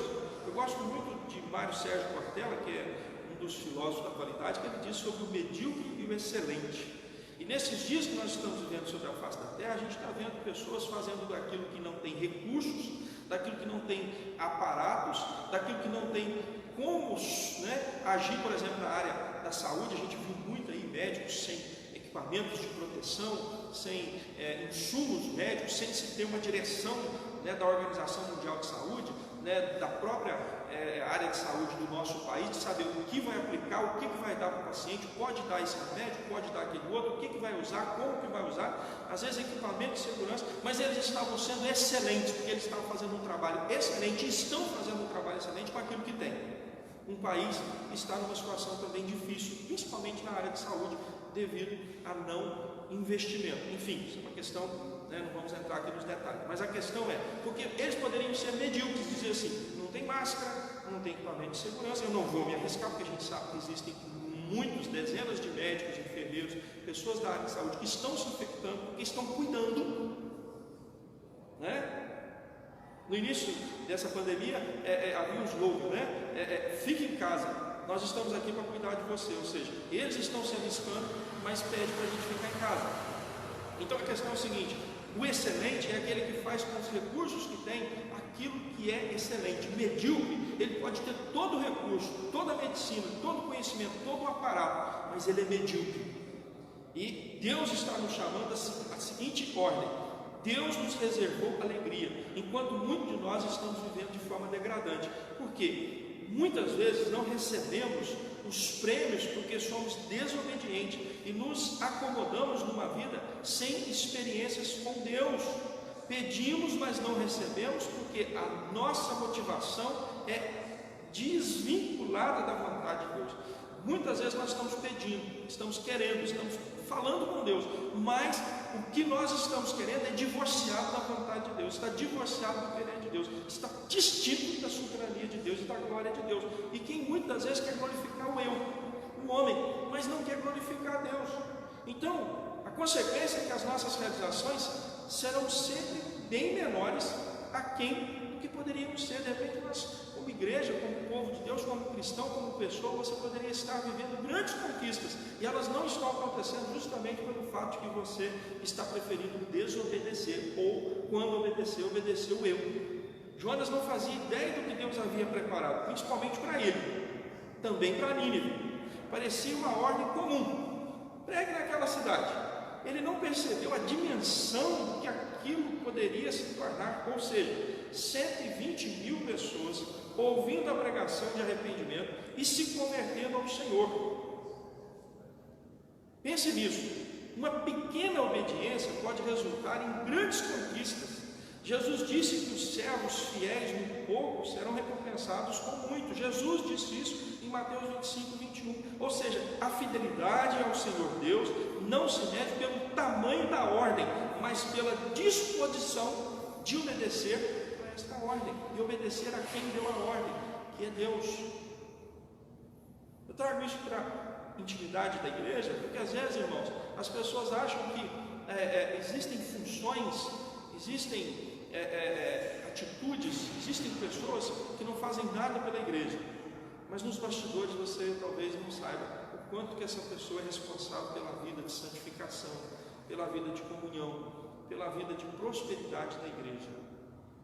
Eu gosto muito de Mário Sérgio Cortella, que é um dos filósofos da atualidade, que ele diz sobre o medíocre e o excelente. E nesses dias que nós estamos vivendo sobre a face da terra, a gente está vendo pessoas fazendo daquilo que não tem recursos, daquilo que não tem aparatos, daquilo que não tem como, né, agir, por exemplo, na área da saúde. A gente viu muito aí médicos sem equipamentos de proteção, sem insumos médicos, sem se ter uma direção, né, da Organização Mundial de Saúde, né, da própria área de saúde do nosso país, de saber o que vai aplicar, o que vai dar para o paciente, pode dar esse remédio, pode dar aquele outro, o que vai usar, como que vai usar, às vezes equipamento de segurança, mas eles estavam sendo excelentes, porque eles estavam fazendo um trabalho excelente, e estão fazendo um trabalho excelente com aquilo que tem. Um país está numa situação também difícil, principalmente na área de saúde, devido a não investimento. Enfim, isso é uma questão, né, não vamos entrar aqui nos detalhes, mas a questão é, porque eles poderiam ser medíocres, dizer assim, não tem máscara, não tem equipamento de segurança, eu não vou me arriscar, porque a gente sabe que existem muitos, dezenas de médicos, de enfermeiros, pessoas da área de saúde que estão se infectando, porque estão cuidando, né? No início dessa pandemia, havia um slogan, né? Fique em casa, nós estamos aqui para cuidar de você. Ou seja, eles estão se arriscando, mas pedem para a gente ficar em casa. Então a questão é o seguinte: o excelente é aquele que faz com os recursos que tem aquilo que é excelente. O medíocre, ele pode ter todo o recurso, toda a medicina, todo o conhecimento, todo o aparato, mas ele é medíocre. E Deus está nos chamando a seguinte ordem: Deus nos reservou alegria, enquanto muitos de nós estamos vivendo de forma degradante. Por quê? Muitas vezes não recebemos os prêmios porque somos desobedientes e nos acomodamos numa vida sem experiências com Deus. Pedimos, mas não recebemos porque a nossa motivação é desvinculada da vontade de Deus. Muitas vezes nós estamos pedindo, estamos querendo, estamos falando com Deus, mas o que nós estamos querendo é divorciado da vontade de Deus, está divorciado do querer de Deus, está distinto da soberania de Deus e da glória de Deus. E quem muitas vezes quer glorificar o eu, o homem, mas não quer glorificar a Deus. Então, a consequência é que as nossas realizações serão sempre bem menores aquém do que poderíamos ser. De repente nós, como igreja, como povo de Deus, como cristão, como pessoa, você poderia estar vivendo grandes conquistas, e elas não estão acontecendo justamente pelo fato de que você está preferindo desobedecer, ou quando obedecer, obedeceu o eu. Jonas não fazia ideia do que Deus havia preparado, principalmente para ele, também para Nínive. Parecia uma ordem comum: pregue naquela cidade. Ele não percebeu a dimensão do que aquilo poderia se tornar, ou seja, 120.000 pessoas ouvindo a pregação de arrependimento e se convertendo ao Senhor. Pense nisso: uma pequena obediência pode resultar em grandes conquistas. Jesus disse que os servos fiéis no pouco serão recompensados com muito. Jesus disse isso em Mateus 25, 21. Ou seja, a fidelidade ao Senhor Deus não se mede pelo tamanho da ordem, mas pela disposição de obedecer a esta ordem, e obedecer a quem deu a ordem, que é Deus. Eu trago isso para a intimidade da igreja, porque às vezes, irmãos, as pessoas acham que existem funções, existem atitudes, existem pessoas que não fazem nada pela igreja, mas nos bastidores você talvez não saiba o quanto que essa pessoa é responsável pela vida de santificação, pela vida de comunhão, pela vida de prosperidade da igreja.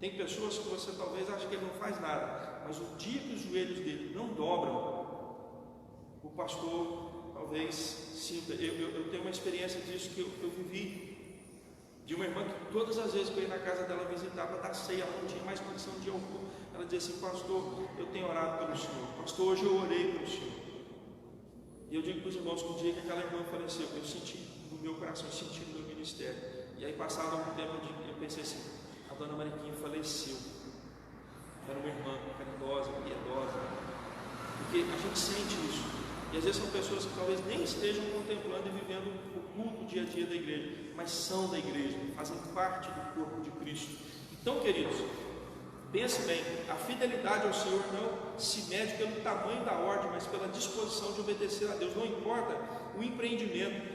Tem pessoas que você talvez ache que ele não faz nada, mas o dia que os joelhos dele não dobram, o pastor talvez sinta. Eu tenho uma experiência disso que eu vivi, de uma irmã que todas as vezes que eu ia na casa dela visitar para dar ceia, não tinha mais condição de ir ao culto, ela dizia assim: pastor, eu tenho orado pelo Senhor, pastor, hoje eu orei pelo Senhor. E eu digo para os irmãos que o dia que aquela irmã faleceu, eu senti no meu coração, senti no meu ministério. E aí, passado algum tempo, eu pensei assim: a dona Mariquinha faleceu. Era uma irmã caridosa, piedosa, porque a gente sente isso. E às vezes são pessoas que talvez nem estejam contemplando e vivendo o culto, o dia a dia da igreja, mas são da igreja, fazem parte do corpo de Cristo. Então, queridos, pense bem, a fidelidade ao Senhor não se mede pelo tamanho da ordem, mas pela disposição de obedecer a Deus. Não importa o empreendimento,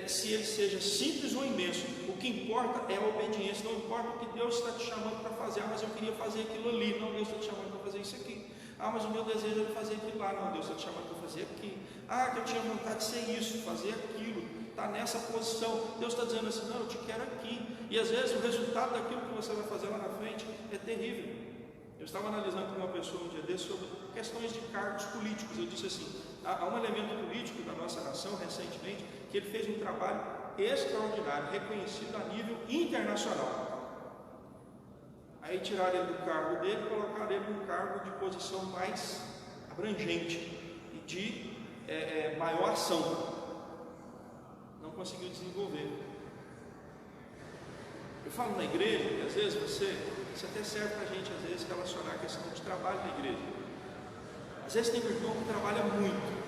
se ele seja simples ou imenso, o que importa é a obediência. Não importa o que Deus está te chamando para fazer. Mas eu queria fazer aquilo ali. Não, Deus está te chamando para fazer isso aqui. Mas o meu desejo é fazer aquilo lá. Não, Deus está te chamando para fazer aqui. Que eu tinha vontade de ser isso, fazer aquilo, está nessa posição. Deus está dizendo assim, não, eu te quero aqui. E às vezes o resultado daquilo que você vai fazer lá na frente é terrível. Eu estava analisando com uma pessoa um dia desse sobre questões de cargos políticos. Eu disse assim, há um elemento político da nossa nação recentemente que ele fez um trabalho extraordinário, reconhecido a nível internacional. Aí tiraram ele do cargo dele e colocaram ele num cargo de posição mais abrangente e de maior ação. Não conseguiu desenvolver. Eu falo na igreja, que às vezes isso até serve para a gente, às vezes, relacionar a questão de trabalho na igreja. Às vezes tem um irmão que trabalha muito,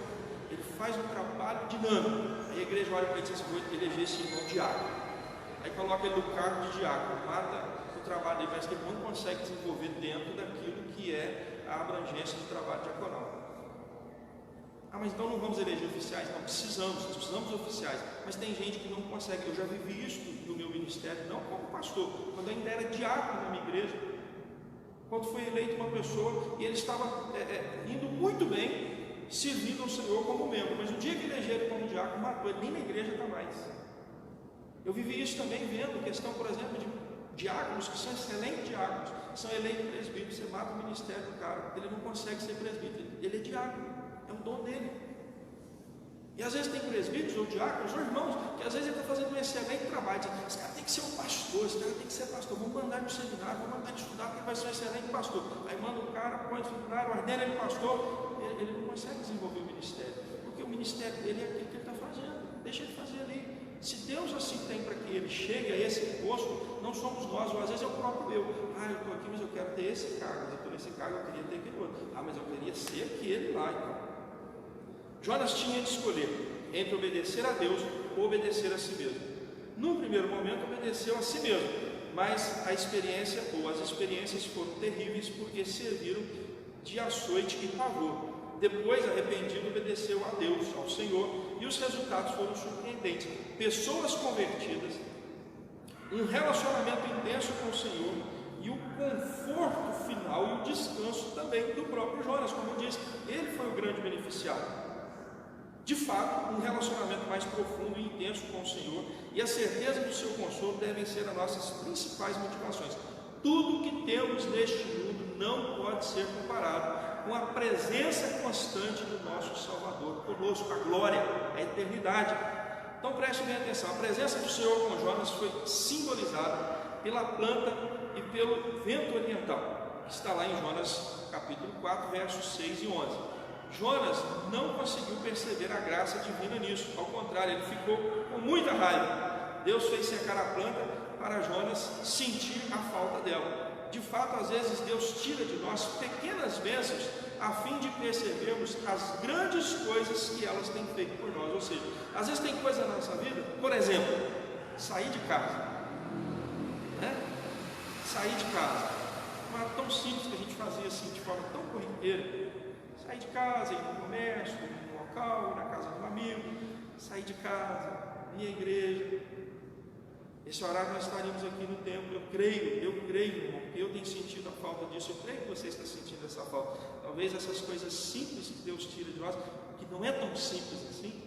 ele faz um trabalho dinâmico, aí a igreja olha para ele e diz assim, vou eleger esse irmão diácono. Aí coloca ele no cargo de diácono, mata o trabalho dele, mas que ele não consegue desenvolver dentro daquilo que é a abrangência do trabalho diaconal. Mas então não vamos eleger oficiais? Não, precisamos de oficiais, mas tem gente que não consegue. Eu já vivi isso no meu ministério, não como pastor, quando eu ainda era diácono na minha igreja, quando foi eleita uma pessoa e ele estava indo muito bem, servindo ao Senhor como membro, mas o dia que elegeram ele como diácono, matou ele, nem na igreja está mais. Eu vivi isso também vendo questão, por exemplo, de diáconos que são excelentes diáconos, são eleitos presbíteros, você mata o ministério do cara, ele não consegue ser presbítero, ele é diácono. É um dom dele. E às vezes tem presbíteros ou diáconos ou irmãos que às vezes ele está fazendo um excelente trabalho. Diz, esse cara tem que ser um pastor, esse cara tem que ser pastor. Vamos mandar ele para o seminário, vamos mandar ele estudar porque ele vai ser um excelente pastor. Aí manda o cara, põe no seminário, ordena ele pastor. Ele não consegue desenvolver o ministério, porque o ministério dele é aquilo que ele está fazendo. Deixa ele fazer ali. Se Deus assim tem para que ele chegue a esse posto, não somos nós, ou às vezes é o próprio eu. Eu estou aqui, mas eu quero ter esse cargo. Eu estou nesse cargo, eu queria ter aquele outro. Mas eu queria ser aquele lá, então. Jonas tinha de escolher entre obedecer a Deus ou obedecer a si mesmo. Num primeiro momento obedeceu a si mesmo, mas a experiência ou as experiências foram terríveis porque serviram de açoite e pavor. Depois, arrependido, obedeceu a Deus, ao Senhor, e os resultados foram surpreendentes. Pessoas convertidas, um relacionamento intenso com o Senhor e o conforto final e o descanso também do próprio Jonas. Como eu disse, ele foi o grande beneficiado. De fato, um relacionamento mais profundo e intenso com o Senhor e a certeza do seu consolo devem ser as nossas principais motivações. Tudo que temos neste mundo não pode ser comparado com a presença constante do nosso Salvador conosco, a glória, a eternidade. Então preste bem atenção, a presença do Senhor com Jonas foi simbolizada pela planta e pelo vento oriental, que está lá em Jonas capítulo 4, versos 6 e 11. Jonas não conseguiu perceber a graça divina nisso, ao contrário, ele ficou com muita raiva. Deus fez secar a planta para Jonas sentir a falta dela. De fato, às vezes Deus tira de nós pequenas bênçãos a fim de percebermos as grandes coisas que elas têm feito por nós. Ou seja, às vezes tem coisa na nossa vida, por exemplo, sair de casa, sair de casa, não era tão simples que a gente fazia assim de forma tão corriqueira. Sair de casa, ir no comércio, ir no local, ir na casa de um amigo, sair de casa, ir à igreja. Esse horário nós estaríamos aqui no templo. Eu creio, irmão, que eu tenho sentido a falta disso. Eu creio que você está sentindo essa falta. Talvez essas coisas simples que Deus tira de nós, que não é tão simples assim,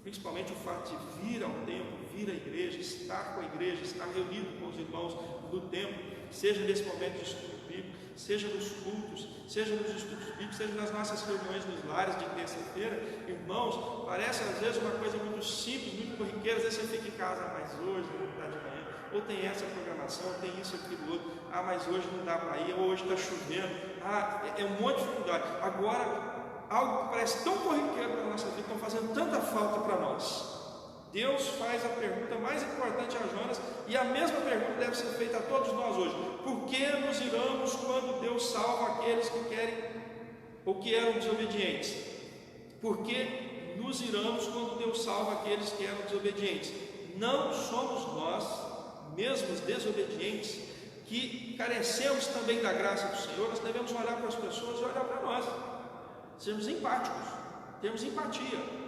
principalmente o fato de vir ao templo, vir à igreja, estar com a igreja, estar reunido com os irmãos do templo, seja nesse momento de estudo bíblico, seja nos cultos, seja nos estudos bíblicos, seja nas nossas reuniões nos lares de terça-feira. Irmãos, parece às vezes uma coisa muito simples, muito corriqueira. Às vezes você fica em casa, mas hoje não está de manhã, ou tem essa programação, ou tem isso, aquilo, outro, mas hoje não dá para ir, ou hoje está chovendo, é um monte de dificuldade. Agora, algo que parece tão corriqueiro para a nossa vida, estão fazendo tanta falta para nós. Deus faz a pergunta mais importante a Jonas, e a mesma pergunta deve ser feita a todos nós hoje: por que nos iramos quando Deus salva aqueles que querem ou que eram desobedientes? Por que nos iramos quando Deus salva aqueles que eram desobedientes. Não somos nós, mesmos desobedientes, que carecemos também da graça do Senhor. Nós devemos olhar para as pessoas e olhar para nós, sermos empáticos, termos empatia.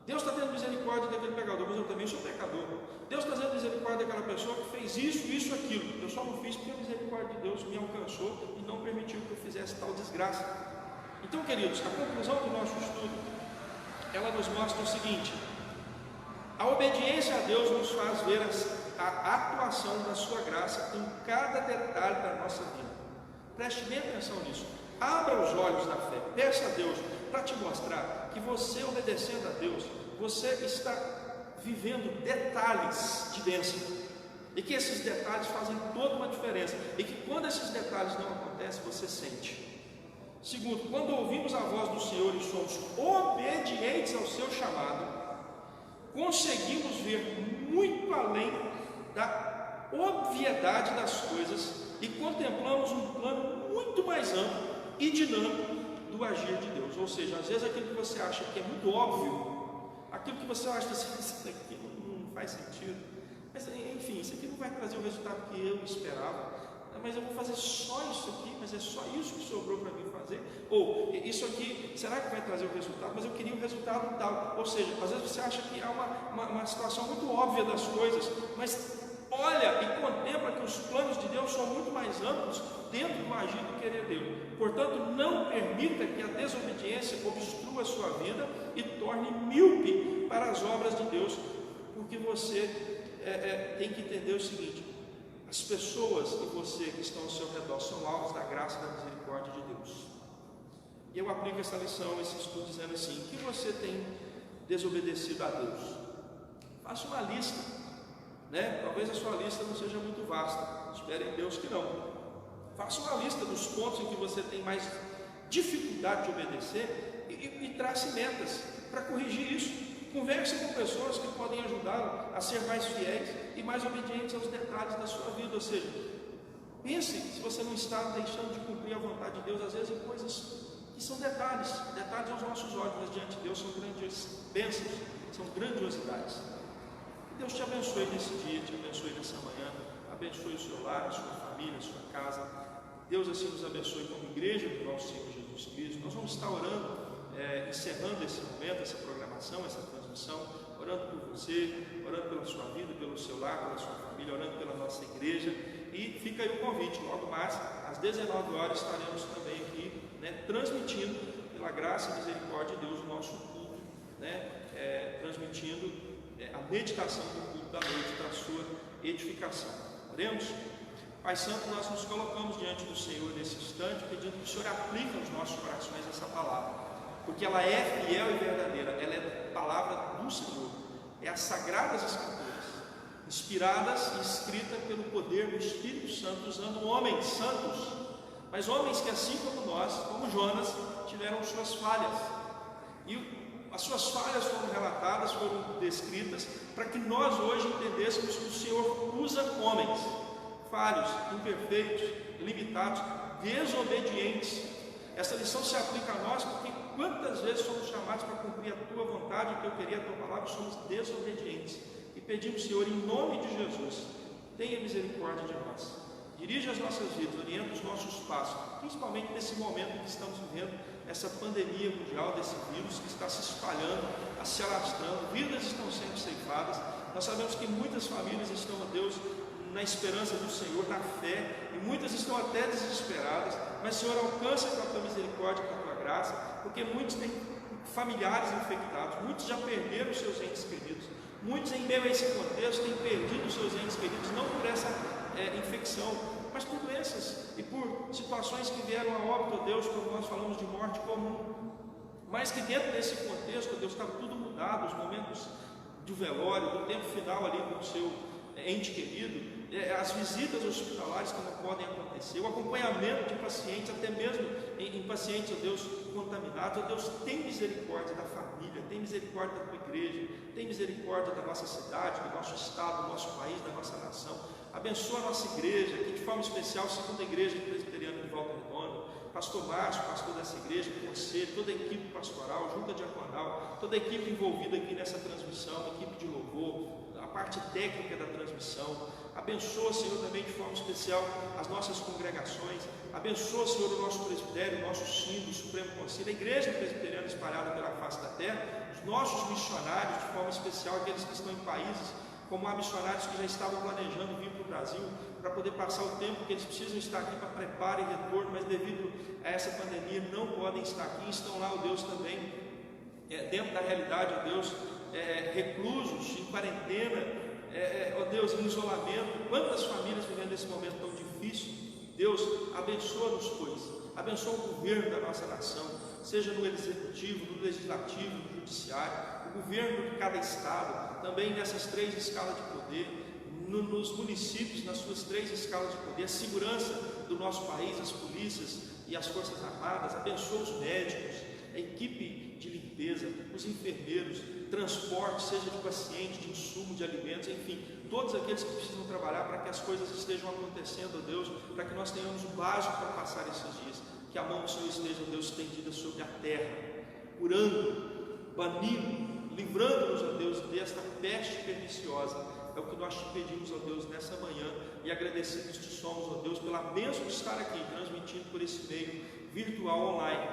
Deus está tendo misericórdia daquele pecador, mas eu também sou pecador. Deus está tendo misericórdia daquela pessoa que fez isso, aquilo. Eu só não fiz porque a misericórdia de Deus me alcançou e não permitiu que eu fizesse tal desgraça. Então, queridos, a conclusão do nosso estudo, ela nos mostra o seguinte: a obediência a Deus nos faz ver a atuação da sua graça em cada detalhe da nossa vida. Preste bem atenção nisso. Abra os olhos da fé, peça a Deus para te mostrar que você, obedecendo a Deus, você está vivendo detalhes de bênção, e que esses detalhes fazem toda uma diferença, e que quando esses detalhes não acontecem, você sente. Segundo, quando ouvimos a voz do Senhor e somos obedientes ao seu chamado, conseguimos ver muito além da obviedade das coisas e contemplamos um plano muito mais amplo e dinâmico do agir de Deus. Ou seja, às vezes aquilo que você acha que é muito óbvio, aquilo que você acha assim, isso aqui não faz sentido, mas enfim, isso aqui não vai trazer o resultado que eu esperava, mas eu vou fazer só isso aqui, mas é só isso que sobrou para mim fazer, ou isso aqui, será que vai trazer o resultado? Mas eu queria o resultado tal. Ou seja, às vezes você acha que há uma situação muito óbvia das coisas, mas olha e contempla que os planos de Deus são muito mais amplos dentro do agir do querer dele. Portanto, não permita que a desobediência obstrua a sua vida e torne míope para as obras de Deus, porque você tem que entender o seguinte: as pessoas e você que estão ao seu redor são alvos da graça e da misericórdia de Deus. E eu aplico essa lição, esse estudo, dizendo assim: que você tem desobedecido a Deus? Faça uma lista, né? Talvez a sua lista não seja muito vasta, espere em Deus que não. Faça uma lista dos pontos em que você tem mais dificuldade de obedecer e trace metas para corrigir isso. Converse com pessoas que podem ajudá-lo a ser mais fiéis e mais obedientes aos detalhes da sua vida. Ou seja, pense se você não está deixando de cumprir a vontade de Deus, às vezes em coisas que são detalhes aos nossos olhos, mas diante de Deus são grandes bênçãos, são grandiosidades. Que Deus te abençoe nesse dia, te abençoe nessa manhã, abençoe o seu lar, a sua família, a sua casa. Deus assim nos abençoe como igreja do nosso Senhor Jesus Cristo. Nós vamos estar orando, encerrando esse momento, essa programação, essa transmissão, orando por você, orando pela sua vida, pelo seu lar, pela sua família, orando pela nossa igreja. E fica aí o convite: logo mais, às 19 horas, estaremos também aqui, transmitindo, pela graça e misericórdia de Deus, o nosso culto, transmitindo a meditação do culto da noite para a sua edificação. Oremos? Pai Santo, nós nos colocamos diante do Senhor nesse instante, pedindo que o Senhor aplique aos nossos corações essa palavra, porque ela é fiel e verdadeira, ela é palavra do Senhor, é as Sagradas Escrituras, inspiradas e escritas pelo poder do Espírito Santo, usando homens santos, mas homens que, assim como nós, como Jonas, tiveram suas falhas, e as suas falhas foram relatadas, foram descritas, para que nós hoje entendêssemos que o Senhor usa homens falhos, imperfeitos, limitados, desobedientes. Essa lição se aplica a nós, porque quantas vezes somos chamados para cumprir a tua vontade, o que eu queria, a tua palavra, somos desobedientes. E pedimos, Senhor, em nome de Jesus, tenha misericórdia de nós, dirija as nossas vidas, orienta os nossos passos, principalmente nesse momento que estamos vivendo, essa pandemia mundial, desse vírus que está se espalhando, se alastrando, vidas estão sendo ceifadas. Nós sabemos que muitas famílias estão, a Deus, na esperança do Senhor, na fé, e muitas estão até desesperadas, mas Senhor, alcança com a tua misericórdia, com a tua graça, porque muitos têm familiares infectados, muitos já perderam os seus entes queridos, muitos em meio a esse contexto têm perdido os seus entes queridos, não por essa infecção, mas por doenças e por situações que vieram a óbito, ó Deus, como nós falamos de morte comum, mas que dentro desse contexto, ó Deus, estava tudo mudado, os momentos do velório, do tempo final ali com o seu ente querido, as visitas hospitalares que não podem acontecer, o acompanhamento de pacientes, até mesmo em pacientes, ó Deus, contaminados. Ó Deus, tem misericórdia da família, tem misericórdia da tua igreja, tem misericórdia da nossa cidade, do nosso estado, do nosso país, da nossa nação. Abençoa a nossa igreja, que de forma especial, segunda igreja presbiteriana de Volta Redonda, pastor Márcio, pastor dessa igreja, conselho, toda a equipe pastoral, junta diaconal, toda a equipe envolvida aqui nessa transmissão, a equipe de louvor, a parte técnica da transmissão. Abençoa, Senhor, também de forma especial as nossas congregações. Abençoa, Senhor, o nosso presbitério, o nosso sínodo, o Supremo Conselho, a igreja presbiteriana espalhada pela face da terra, os nossos missionários, de forma especial aqueles que estão em países, como há missionários que já estavam planejando vir para o Brasil, para poder passar o tempo que eles precisam estar aqui para preparo e retorno, mas devido a essa pandemia não podem estar aqui, estão lá, ó Deus, também, dentro da realidade, ó Deus, reclusos, em quarentena, ó Deus, em isolamento. Quantas famílias vivendo esse momento tão difícil? Deus, abençoa-nos, pois, abençoa o governo da nossa nação, seja no executivo, no legislativo, no judiciário, o governo de cada estado, também nessas 3 escalas de poder, nos municípios, nas suas 3 escalas de poder, a segurança do nosso país, as polícias e as forças armadas. Abençoa os médicos, a equipe de limpeza, os enfermeiros, transporte, seja de paciente, de insumo, de alimentos, enfim, todos aqueles que precisam trabalhar para que as coisas estejam acontecendo, ó Deus, para que nós tenhamos o básico para passar esses dias, que a mão do Senhor esteja, ó Deus, estendida sobre a terra, curando, banindo, livrando-nos, ó Deus, desta peste perniciosa. É o que nós te pedimos, ó Deus, nessa manhã, e agradecidos te somos, ó Deus, pela bênção de estar aqui, transmitindo por esse meio virtual, online,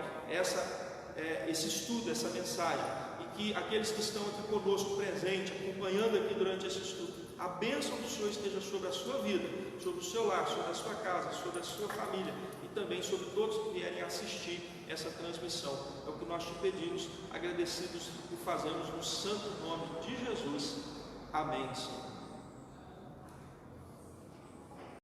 esse estudo, essa mensagem, e que aqueles que estão aqui conosco, presente, acompanhando aqui durante esse estudo, a bênção do Senhor esteja sobre a sua vida, sobre o seu lar, sobre a sua casa, sobre a sua família, e também sobre todos que vierem assistir essa transmissão. É o que nós te pedimos, agradecidos e fazemos no santo nome de Jesus. Amém, Senhor.